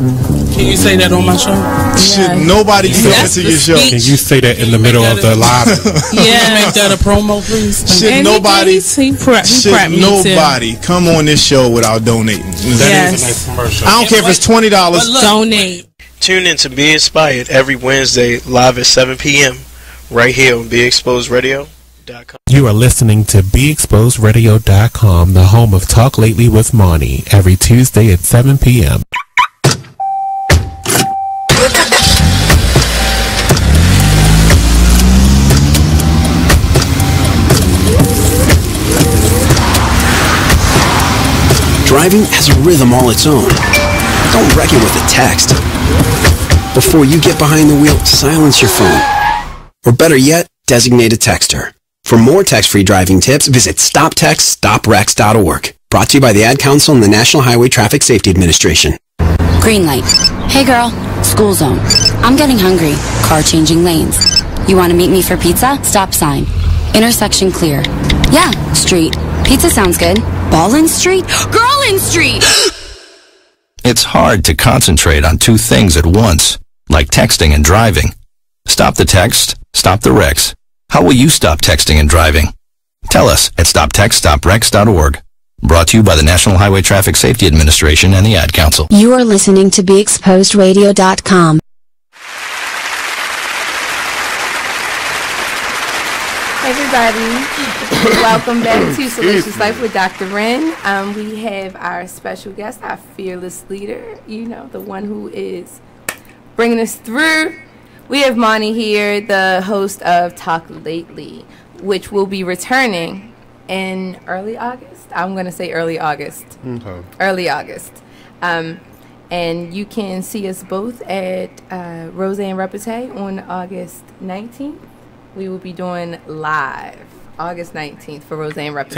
Can you say that on my show? Should nobody be coming to your show? Can you say that in the middle of the live? Yeah, make that a promo, please. Should nobody come on this show without donating? That is a nice commercial. I don't care if it's $20. Donate. Tune in to Be Inspired every Wednesday live at 7 p.m. right here on BeExposedRadio.com. You are listening to BeExposedRadio.com, the home of Talk Lately with Monty, every Tuesday at 7 p.m. Driving has a rhythm all its own. Don't wreck it with a text. Before you get behind the wheel, silence your phone. Or better yet, designate a texter. For more text-free driving tips, visit stoptextstoprex.org. Brought to you by the Ad Council and the National Highway Traffic Safety Administration. Green light. Hey girl, school zone. I'm getting hungry. Car changing lanes. You want to meet me for pizza? Stop sign. Intersection clear. Yeah, street. Pizza sounds good. Ballin Street? Girlin Street! It's hard to concentrate on two things at once, like texting and driving. Stop the text, stop the wrecks. How will you stop texting and driving? Tell us at stoptextstoprex.org. Brought to you by the National Highway Traffic Safety Administration and the Ad Council. You are listening to BeExposedRadio.com. Hey everybody, welcome back to Salacious Life with Dr. Wren. We have our special guest, our fearless leader, the one who is bringing us through. We have Monty here, the host of Talk Lately, which will be returning in early August. I'm going to say early August. Okay. Early August. And you can see us both at Roseanne Repete on August 19th. We will be doing live August 19th for Roseanne Repete.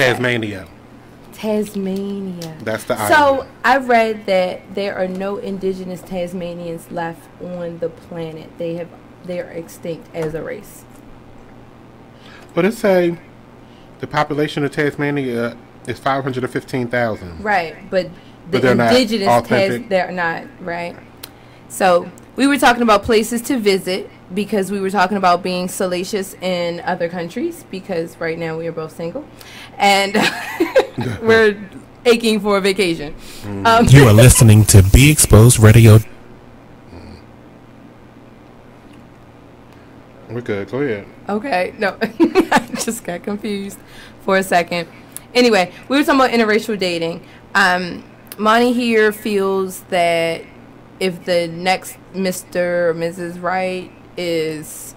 Tasmania. That's the island. So I read that there are no indigenous Tasmanians left on the planet. They are extinct as a race. But it say the population of Tasmania is 515,000. Right, but the indigenous they're not, right? So we were talking about places to visit because we were talking about being salacious in other countries because right now we are both single and we're aching for a vacation. You are listening to Be Exposed Radio. We're good. Go ahead. Okay. No, I just got confused for a second. Anyway, we were talking about interracial dating. Monty here feels that if the next Mr. or Mrs. Right is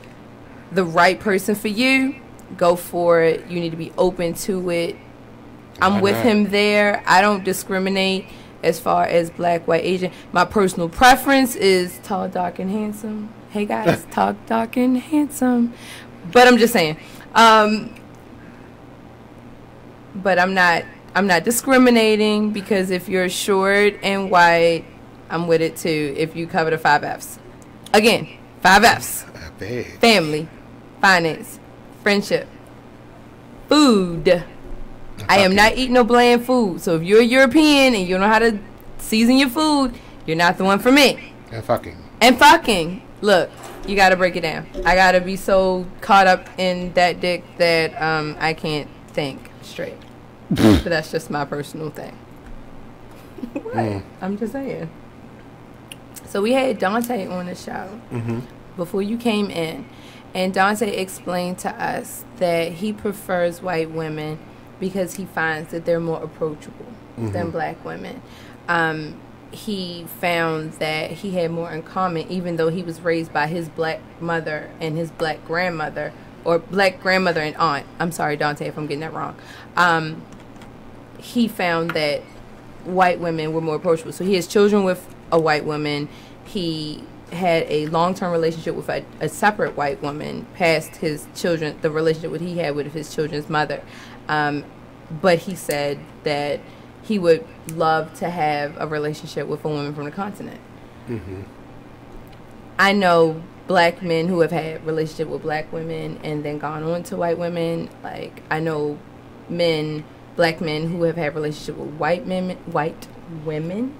the right person for you, go for it. You need to be open to it. I'm with him there. I don't discriminate. as far as black, white, Asian. My personal preference is tall, dark, and handsome. Hey guys, tall, dark, and handsome. But I'm just saying. But I'm not discriminating, because if you're short and white, I'm with it too. If you cover the 5 F's. Again, 5 F's. Family, finance, friendship, food. I am not eating no bland food. So if you're a European and you don't know how to season your food, you're not the one for me. And fucking. Look, you got to break it down. I got to be so caught up in that dick that I can't think straight. But that's just my personal thing. What? I'm just saying. So we had Dante on the show before you came in. And Dante explained to us that he prefers white women because he finds that they're more approachable than black women. He found that he had more in common, even though he was raised by his black mother and his black grandmother, or black grandmother and aunt. I'm sorry, Dante, if I'm getting that wrong. He found that white women were more approachable. So he has children with a white woman. He had a long-term relationship with a separate white woman past his children, the relationship that he had with his children's mother. But he said that he would love to have a relationship with a woman from the continent. I know black men who have had relationship with black women and then gone on to white women. Like, I know black men who have had relationship with white women,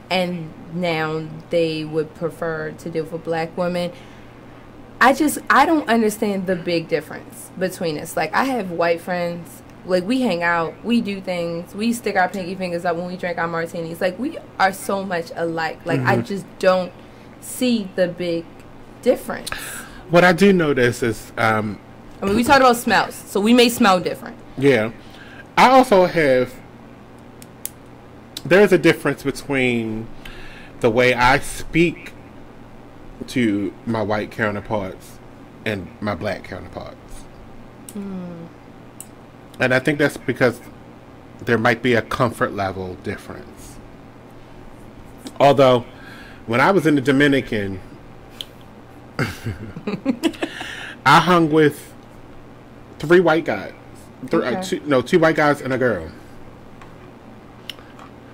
and now they would prefer to deal with a black woman. I don't understand the big difference between us. Like, I have white friends. Like, we hang out, we do things, we stick our pinky fingers up when we drink our martinis. Like, we are so much alike. Like, I just don't see the big difference. What I do notice is, I mean, we talked about smells, so we may smell different. Yeah. I also there's a difference between the way I speak to my white counterparts and my black counterparts. And I think that's because there might be a comfort level difference. Although, when I was in the Dominican, I hung with 3 white guys. 2 white guys and a girl.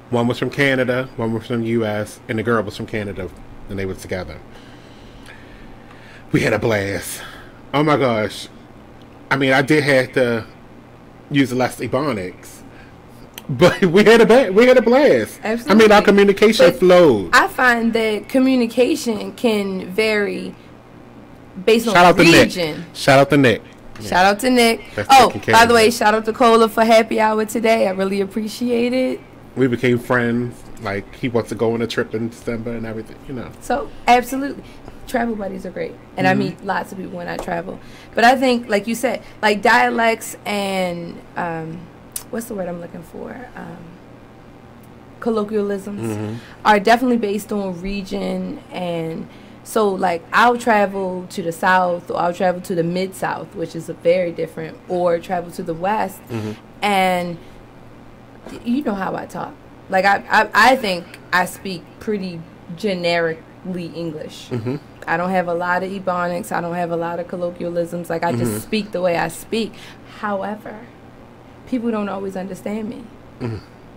One was from Canada, one was from the U.S., and the girl was from Canada, and they were together. We had a blast. Oh my gosh. I mean, I did have to use less Ebonics, but we had a blast. Absolutely. I mean, our communication flowed. I find that communication can vary based on region. Shout out to Nick. Shout out to Nick. By the way, shout out to Cola for happy hour today. I really appreciate it. We became friends. Like, he wants to go on a trip in December and everything, So, absolutely. Travel buddies are great. And I meet lots of people when I travel. But I think, like you said, like dialects and, what's the word I'm looking for? Colloquialisms are definitely based on region. And so, like, I'll travel to the South, or I'll travel to the Mid-South, which is very different, or travel to the West. And you know how I talk. Like, I think I speak pretty generically English. I don't have a lot of Ebonics. I don't have a lot of colloquialisms. Like, I just speak the way I speak. However, people don't always understand me.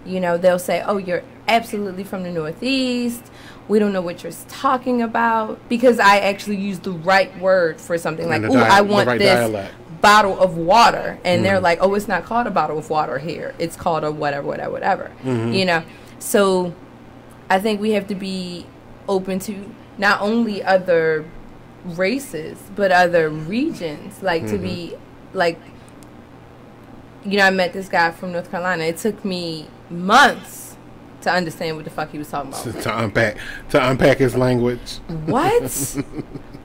They'll say, oh, you're absolutely from the Northeast. We don't know what you're talking about. Because I actually use the right word for something. Like, I want this dialect. Bottle of water. And they're like, oh, it's not called a bottle of water here. It's called a whatever. So I think we have to be open to not only other races, but other regions. Like, to be, like, I met this guy from North Carolina. It took me months to understand what the fuck he was talking about. to unpack his language.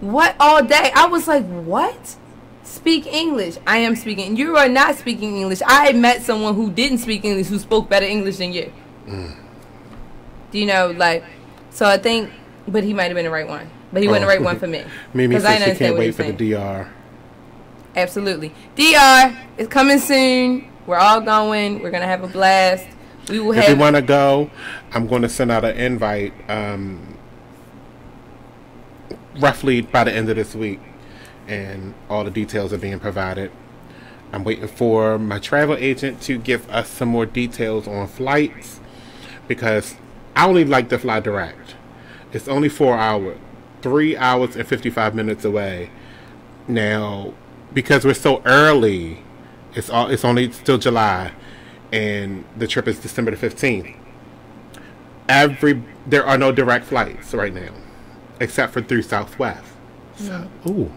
What all day? I was like, what? Speak English. I am speaking. You are not speaking English. I met someone who didn't speak English who spoke better English than you. So I think, but he might have been the right one. But he wasn't the right one for me. Mimi says she can't wait for the DR. Absolutely. DR is coming soon. We're all going. We're going to have a blast. We will if you want to go, I'm going to send out an invite roughly by the end of this week, and all the details are being provided. I'm waiting for my travel agent to give us some more details on flights, because I only like to fly direct. It's only 4 hours, 3 hours and 55 minutes away. Now, because we're so early, it's only still July, and the trip is December the 15th. There are no direct flights right now, except for through Southwest.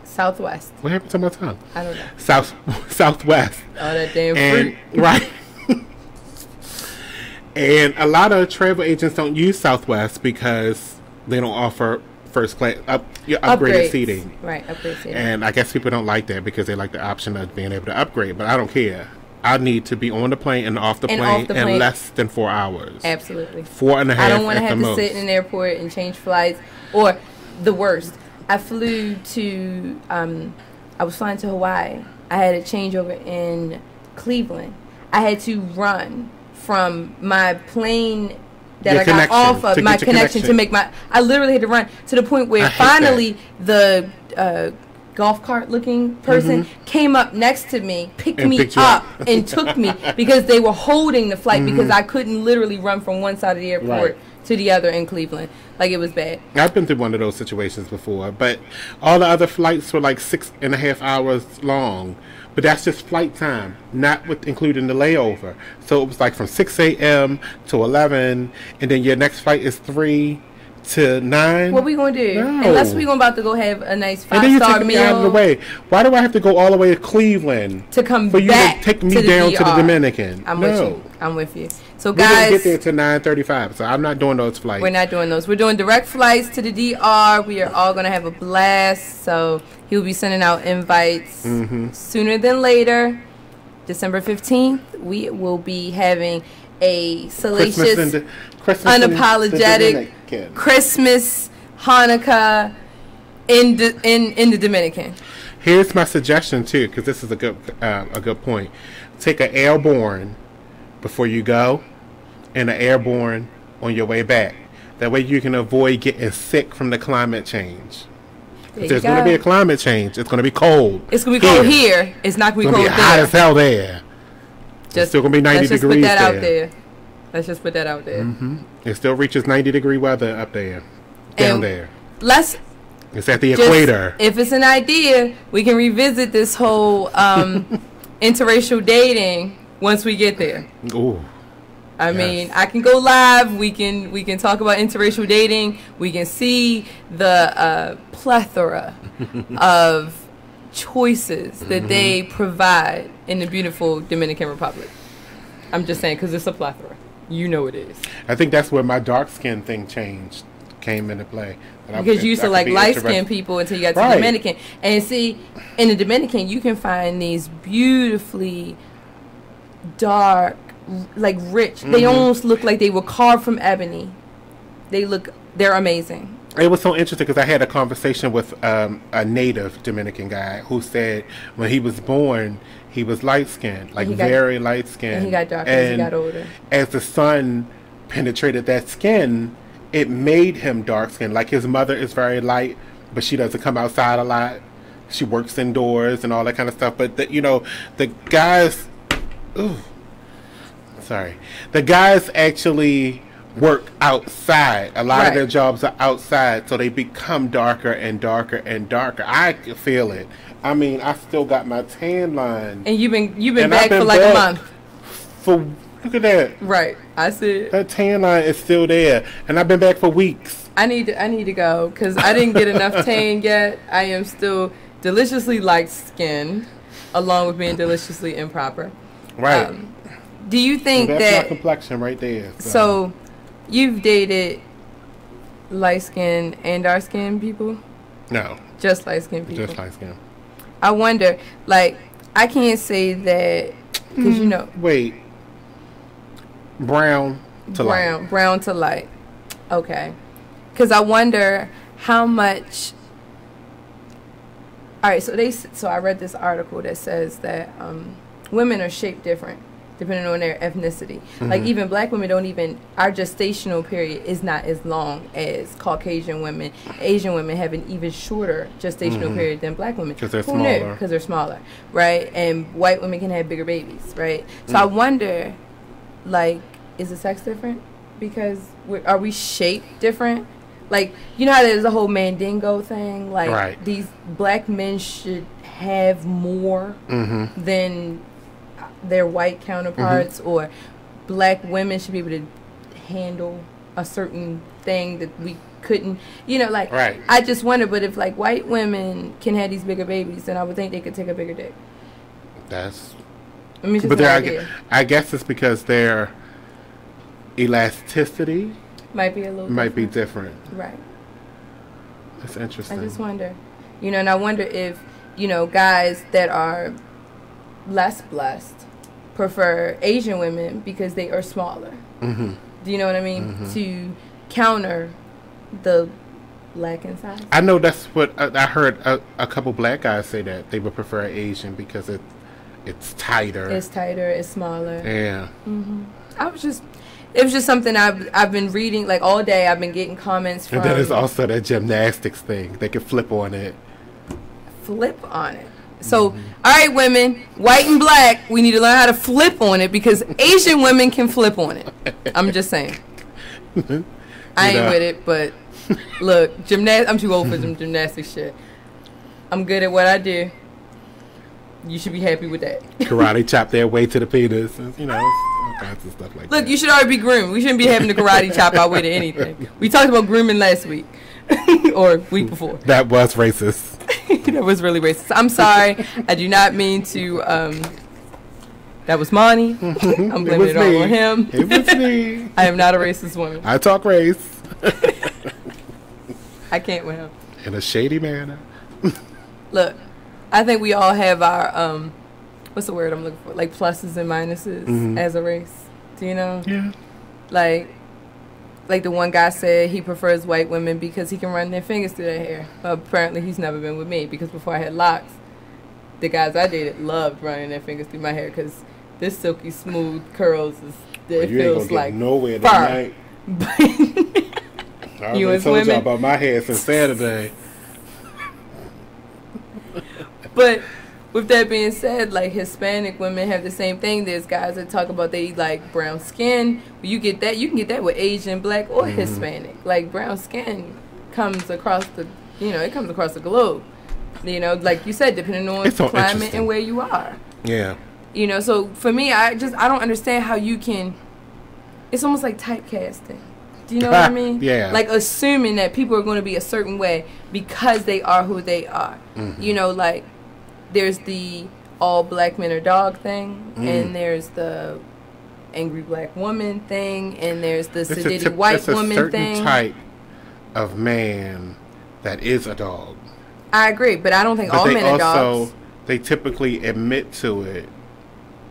Southwest. What happened to my tongue? I don't know. Southwest. Oh, that damn fruit. Right. And a lot of travel agents don't use Southwest because they don't offer first class upgraded seating. Right, upgraded seating. And I guess people don't like that because they like the option of being able to upgrade. But I don't care. I need to be on the plane and off the plane in less than 4 hours. Absolutely. 4.5. I don't want to have to sit in an airport and change flights. Or the worst, I flew to, I was flying to Hawaii. I had a changeover in Cleveland. I had to run from my plane that I got off of, my connection to make my, I literally had to run to the point where finally the golf cart looking person came up next to me, picked me up and took me, because they were holding the flight because I couldn't literally run from one side of the airport to the other in Cleveland. Like, it was bad. I've been through one of those situations before, but all the other flights were like 6.5 hours long. But that's just flight time, not with including the layover. So it was like from 6 a.m. to 11, and then your next flight is 3 to 9. What we gonna do? No. Unless we gonna about to go have a nice 5-star meal. And then you take me out of the meal way. Why do I have to go all the way to Cleveland to come for you back to take me to the down DR? to the Dominican? I'm with you. I'm with you. So we didn't guys, get there to 9:35. So I'm not doing those flights. we're not doing those. We're doing direct flights to the DR. We are all gonna have a blast. So he'll be sending out invites sooner than later. December 15th, we will be having a salacious, unapologetic Christmas, Hanukkah in the Dominican. Here's my suggestion too, because this is a good point. Take an airborne before you go, and an airborne on your way back. That way you can avoid getting sick from the climate change. There's going to be a climate change. It's going to be cold. It's going to be cold here. It's not going to be cold there. Hot as hell there. It's still going to be 90 degrees put that there. out there. Let's just put that out there. It still reaches 90-degree weather up there, down there. It's at the equator. If it's an idea, we can revisit this whole interracial dating once we get there. Ooh. I mean, I can go live. We can talk about interracial dating. We can see the plethora of choices that they provide in the beautiful Dominican Republic. I'm just saying, because it's a plethora. You know it is. I think that's where my dark skin thing came into play. Because you used to like light skinned people until you got to the Dominican. And see, in the Dominican, you can find these beautifully dark, like rich. They almost look like they were carved from ebony. They're amazing. It was so interesting because I had a conversation with a native Dominican guy who said when he was born, he was light skinned, like very light skinned. And he got darker as he got older. As the sun penetrated that skin, it made him dark skinned. Like his mother is very light, but she doesn't come outside a lot. She works indoors and all that kind of stuff. But the guys, the guys actually work outside. A lot of their jobs are outside, so they become darker and darker and darker. I can feel it. I mean, I still got my tan line. And you've been back for like a month. Look at that. Right, I see it. That tan line is still there, and I've been back for weeks. I need to go because I didn't get enough tan yet. I am still deliciously light skinned, along with being deliciously improper. Right. Do you think that's my complexion right there? So you've dated light skinned and dark skinned people? No. Just light skinned people. Just light skinned. I wonder, like, I can't say that because Wait. Brown to light. Brown to light. Okay. Because I wonder how much. All right. So I read this article that says that women are shaped different depending on their ethnicity. Like even black women don't even, our gestational period is not as long as Caucasian women. Asian women have an even shorter gestational period than black women. Because they're smaller. Because they're smaller, right? And white women can have bigger babies, right? So I wonder, like, is the sex different? Because are we shaped different? Like, you know how there's a whole Mandingo thing? Like, these black men should have more than their white counterparts, or black women should be able to handle a certain thing that we couldn't. You know, like, I just wonder, but if, like, white women can have these bigger babies, then I would think they could take a bigger dick. That's... But I guess it's because their elasticity might be a little different. Right. That's interesting. I just wonder. You know, and I wonder if, you know, guys that are less blessed prefer Asian women because they are smaller. Do you know what I mean? To counter the lack in size. I know that's what I heard a couple black guys say, that they would prefer Asian because it's tighter. It's tighter. It's smaller. Yeah. It was just something I've been reading, like, all day. I've been getting comments from. And then there's also that gymnastics thing. They can flip on it. Flip on it. So, all right, women, white and black, we need to learn how to flip on it, because Asian women can flip on it. I'm just saying. I ain't with it, but look, I'm too old for some gymnastics shit. I'm good at what I do. You should be happy with that. Karate chop their way to the penis, you know, all kinds of stuff like that. Look, you should already be groomed. We shouldn't be having to karate chop our way to anything. We talked about grooming last week. Or week before. That was racist. That was really racist. I'm sorry. I do not mean to. That was Monty. I'm blaming it all on him. It was me. I am not a racist woman. I talk race. I can't with him. In a shady manner. Look, I think we all have our what's the word I'm looking for? Like pluses and minuses as a race. Do you know? Yeah. Like the one guy said he prefers white women because he can run their fingers through their hair. Well, apparently he's never been with me, because before I had locks, the guys I dated loved running their fingers through my hair, because this silky smooth curls it feels like nowhere fur. tonight. I already told y'all about my hair since Saturday. But with that being said, like, Hispanic women have the same thing. There's guys that talk about they like brown skin. You get that. You can get that with Asian, black, or Hispanic. Like, brown skin comes across the, it comes across the globe. You know, like you said, depending on the climate and where you are. Yeah. You know, so for me, I don't understand how you can. It's almost like typecasting. Do you know what I mean? Yeah. Like assuming that people are going to be a certain way because they are who they are. You know, like. There's the all black men are dog thing, and there's the angry black woman thing, and there's the sedated white woman thing. It's a certain type of man that is a dog. I agree, but I don't think all men are dogs. They typically admit to it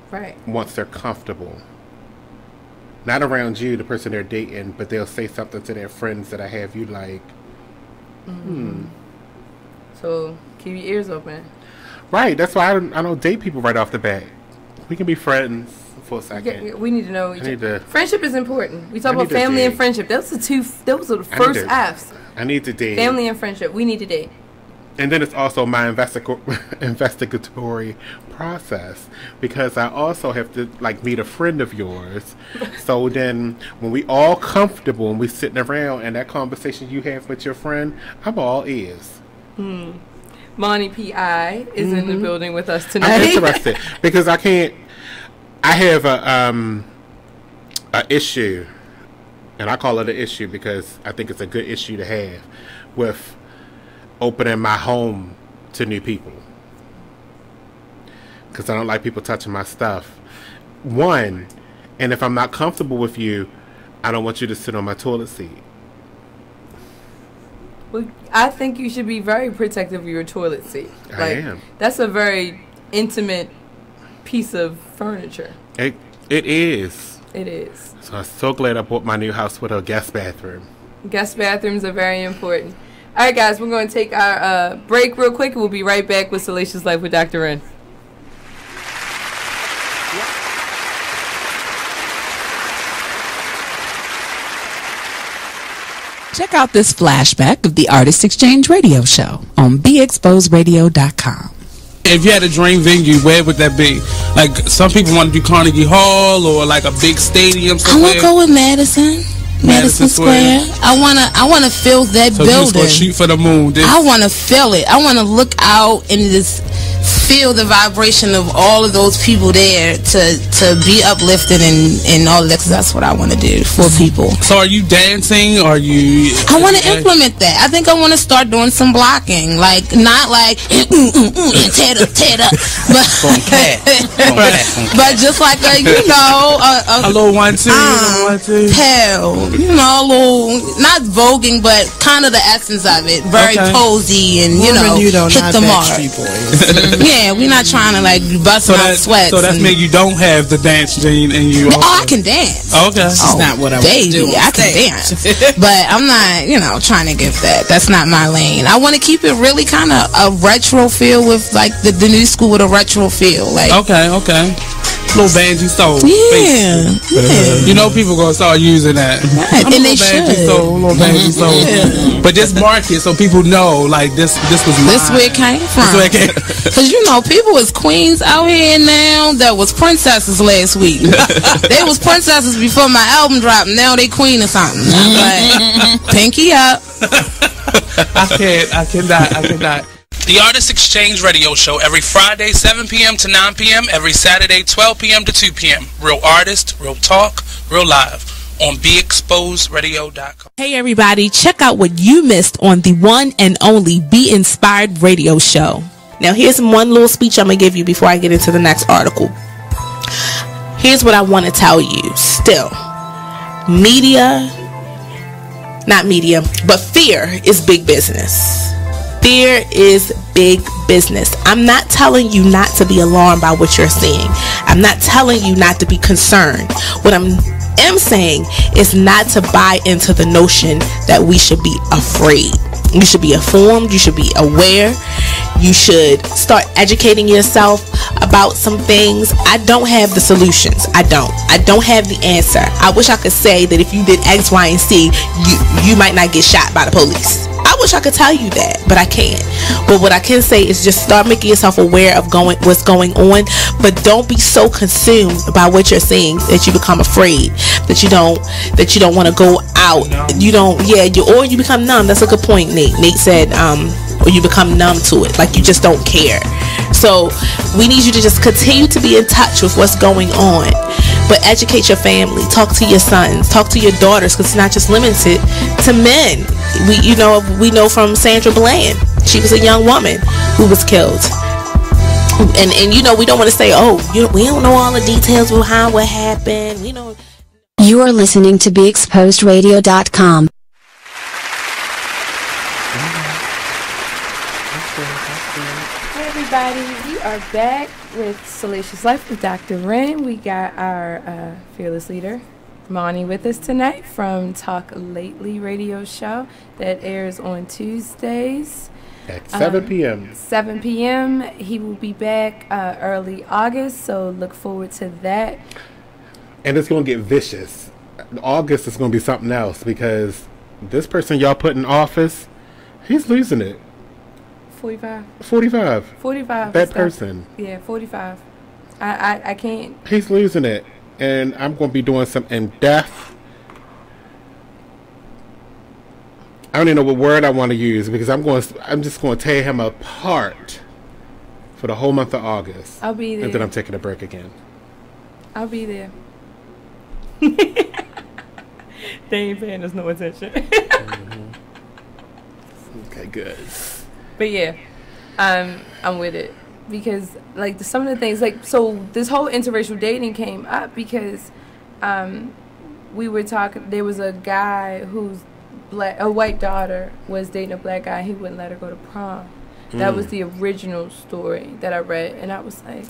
right once they're comfortable. Not around you, the person they're dating, but they'll say something to their friends that I have you like, So keep your ears open. Right, that's why I don't date people right off the bat. We can be friends for a second. We need to know each other. Friendship is important. We talk about family and friendship. Those are the first F's. I need to date. Family and friendship. We need to date. And then it's also my investigatory process, because I also have to meet a friend of yours. So then when we all comfortable and we sitting around and that conversation you have with your friend, I'm all ears. Monty P.I. is in the building with us tonight. I'm interested because I have a issue, and I call it an issue because I think it's a good issue to have, with opening my home to new people, because I don't like people touching my stuff. One, and if I'm not comfortable with you, I don't want you to sit on my toilet seat. Well, I think you should be very protective of your toilet seat. I am. That's a very intimate piece of furniture. It is. It is. So I'm so glad I bought my new house with a guest bathroom. Guest bathrooms are very important. All right, guys, we're going to take our break real quick. We'll be right back with Salacious Life with Dr. Wren. Check out this flashback of the Artist Exchange Radio Show on BeExposedRadio.com. If you had a dream venue, where would that be? Like, some people want to do Carnegie Hall or like a big stadium somewhere. I'm gonna go with Madison Square. I wanna feel that so building. So you just shoot for the moon. I wanna feel it. I wanna look out and just feel the vibration of all of those people there to be uplifted and all of that, because that's what I want to do for people. So are you dancing? Or are you... I want to implement that. I think I want to start doing some blocking. Like, not like, tear it up. But just like a, a little 1-2. Pal. A little, not voguing, but kind of the essence of it. Very posy and, hit the mark. Yeah, we're not trying to like bust out sweats. So that's mean you don't have the dance gene in you. I can dance. Okay. That's not what I want to do. I can dance. But I'm not, trying to get that. That's not my lane. I want to keep it really kind of a retro feel with like the new school with a retro feel. Like Okay. Little Banji Soul. Yeah. People gonna start using that. Right. And they should. Little Banji Soul. Yeah. But just mark it so people know, like, this was mine. This where it came from. Because, people was queens out here now that was princesses last week. They was princesses before my album dropped. Now they queen or something. I'm like, pinky up. I cannot. The Artist Exchange Radio Show every Friday, 7 p.m. to 9 p.m. Every Saturday, 12 p.m. to 2 p.m. Real artist, real talk, real live on BeExposedRadio.com. Hey everybody, check out what you missed on the one and only Be Inspired Radio Show. Now here's one little speech I'm going to give you before I get into the next article. Here's what I want to tell you. Still, fear is big business. Fear is big business. I'm not telling you not to be alarmed by what you're seeing. I'm not telling you not to be concerned. What I am saying is not to buy into the notion that we should be afraid. You should be informed. You should be aware. You should start educating yourself about some things. I don't have the solutions. I don't have the answer. I wish I could say that if you did X, Y, and Z, you might not get shot by the police. I wish I could tell you that, but I can't. But what I can say is just start making yourself aware of what's going on, but don't be so consumed by what you're seeing that you become afraid, that you don't want to go out. Or you become numb. That's a good point, Nate. Nate said, or you become numb to it, like you just don't care. So we need you to just continue to be in touch with what's going on, but educate your family, talk to your sons, talk to your daughters, because it's not just limited to men. We know from Sandra Bland, she was a young woman who was killed. And we don't want to say, we don't know all the details of what happened. You are listening to BeExposedRadio.com. Hey everybody, we are back with Salacious Life with Dr. Wren. We got our fearless leader, Monty, with us tonight from Talk Lately radio show that airs on Tuesdays. At 7 p.m. 7 p.m. He will be back early August, so look forward to that. And it's going to get vicious. August is going to be something else, because this person y'all put in office, he's losing it. 45. That person. Yeah, 45. I can't. He's losing it. And I'm going to be doing some in-depth. I don't even know what word I want to use, because I'm just going to tear him apart for the whole month of August. I'll be there. And then I'm taking a break again. I'll be there. They ain't paying us no attention. Okay, good. But yeah, I'm with it, because like some of the things, like, so this whole interracial dating came up because we were talking. There was a guy whose a white daughter was dating a black guy. He wouldn't let her go to prom. That was the original story that I read, and I was like,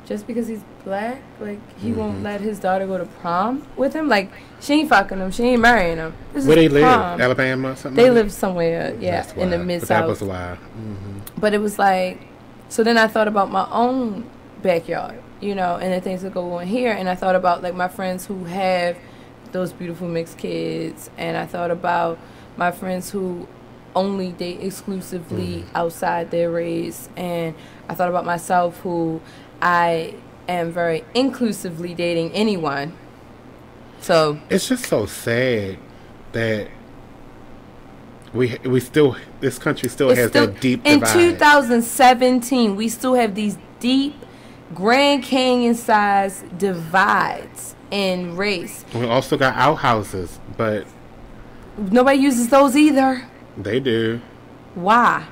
just because he's black, like, he won't let his daughter go to prom with him? Like, she ain't fucking him. She ain't marrying him. Where they live? Alabama or something? They live somewhere, in the Mid-South. That was wild. But it was like, so then I thought about my own backyard, and the things that go on here. And I thought about, like, my friends who have those beautiful mixed kids. And I thought about my friends who only date exclusively outside their race, and I thought about myself, who I am very inclusively dating anyone. So it's just so sad that we still, this country still has that deep divide. In 2017, we still have these deep Grand Canyon size divides in race. We also got outhouses, but nobody uses those either. They do. Why?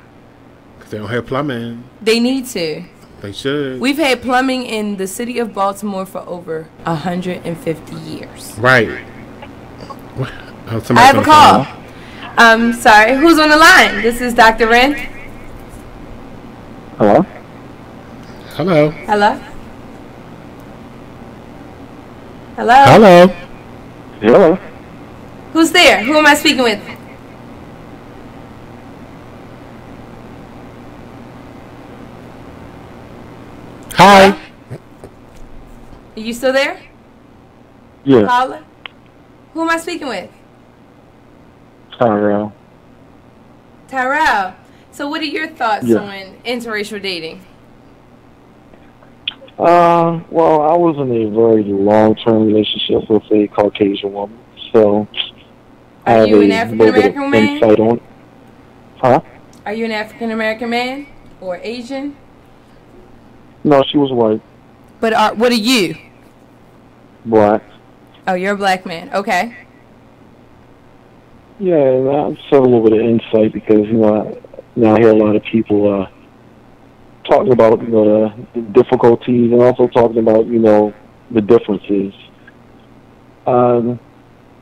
Because they don't have plumbing. They need to. They should. We've had plumbing in the city of Baltimore for over 150 years. Right. I have a call. Sorry, who's on the line? This is Dr. Wren. Hello? Hello. Hello? Hello? Hello. Hello. Who's there? Who am I speaking with? Hi. Are you still there? Yeah. Caller? Who am I speaking with? Tyrell. Tyrell. So what are your thoughts Yeah. on interracial dating? Well, I was in a very long-term relationship with a Caucasian woman, so I Are have you an a African little bit American of man? insight on it. Huh? Are you an African American man or Asian? No, she was white, But what are you? black. Oh, you're a black man. Okay. Yeah, and I just have a little bit of insight because, I hear a lot of people talking about, the difficulties and also talking about, the differences.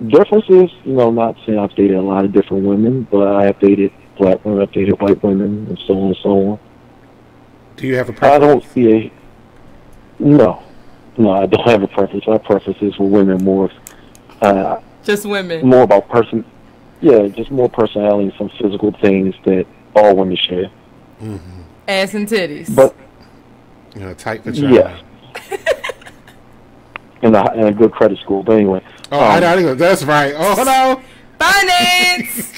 Differences, not saying I've dated a lot of different women, but I have dated black women, I've dated white women, and so on and so on. Do you have a preference? I don't see No, I don't have a preference. My preference is for women more. Just women. More about just more personality and some physical things that all women share. Mm-hmm. Ass and titties. But tight vagina. yeah, and a good credit score. But anyway. Oh, that's right. Oh, hello. Finance.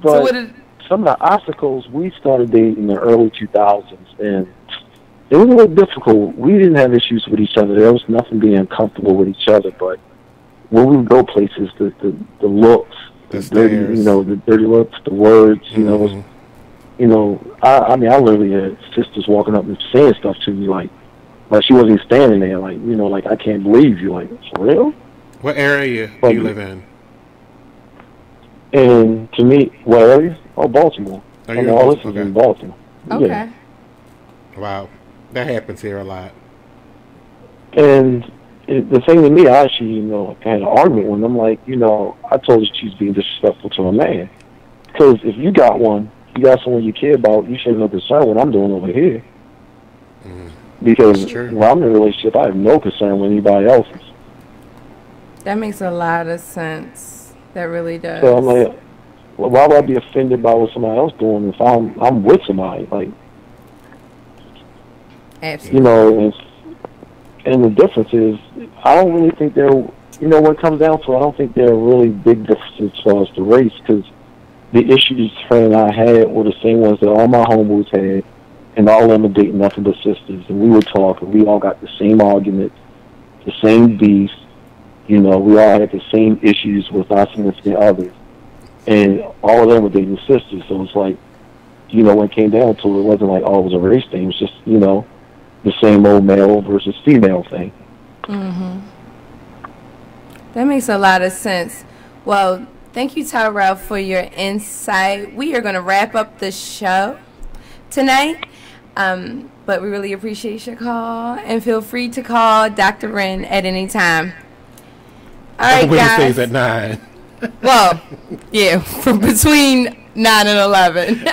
But some of the obstacles, we started dating in the early 2000s, and it was a little difficult. We didn't have issues with each other. There was nothing being uncomfortable with each other, but when we would go places, the looks, the dirty looks, the words, I literally had sisters walking up and saying stuff to me like she wasn't even standing there, like I can't believe you, like, for real? What area do you live in? And to me, what area? Oh, Baltimore. All this is in Baltimore. Okay. Yeah. Wow, that happens here a lot. And the thing to me, I actually, had an argument with them. Like, I told her she's being disrespectful to a man. Because if you got someone you care about, you should have no concern what I'm doing over here. Because when I'm in a relationship, I have no concern with anybody else's. That makes a lot of sense. That really does. So I'm like, well, why would I be offended by what somebody else doing if I'm with somebody? Like, absolutely. And the difference is, I don't really think when it comes down to it, I don't think there are really big differences as far as the race, because the issues her and I had were the same ones that all my homeboys had, and all of them are dating nothing but sisters, and we would talk, and we all got the same arguments, the same beefs, we all had the same issues with our significant others, and all of them were dating sisters, so it's like, when it came down to it, it wasn't like, oh, it was a race thing, it was just, the same old male versus female thing. Mm-hmm. That makes a lot of sense. Well, thank you, Tyrell, for your insight. We are going to wrap up the show tonight, but we really appreciate your call, and feel free to call Dr. Wren at any time. All right, guys. Wednesdays at 9. Well, yeah, from between 9 and 11.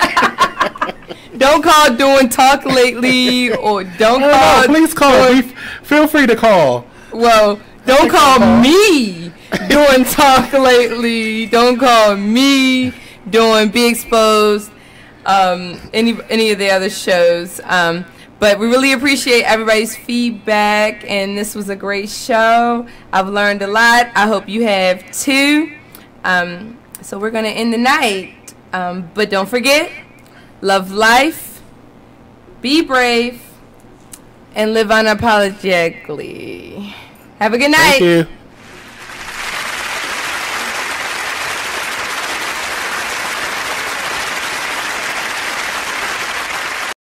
Don't call doing Talk Lately, or don't call. No, please call. Feel free to call. Well, don't call me doing Talk Lately. Don't call me doing Be Exposed. Any of the other shows. But we really appreciate everybody's feedback, and this was a great show. I've learned a lot. I hope you have too. So we're going to end the night. But don't forget, love life, be brave, and live unapologetically. Have a good night. Thank you.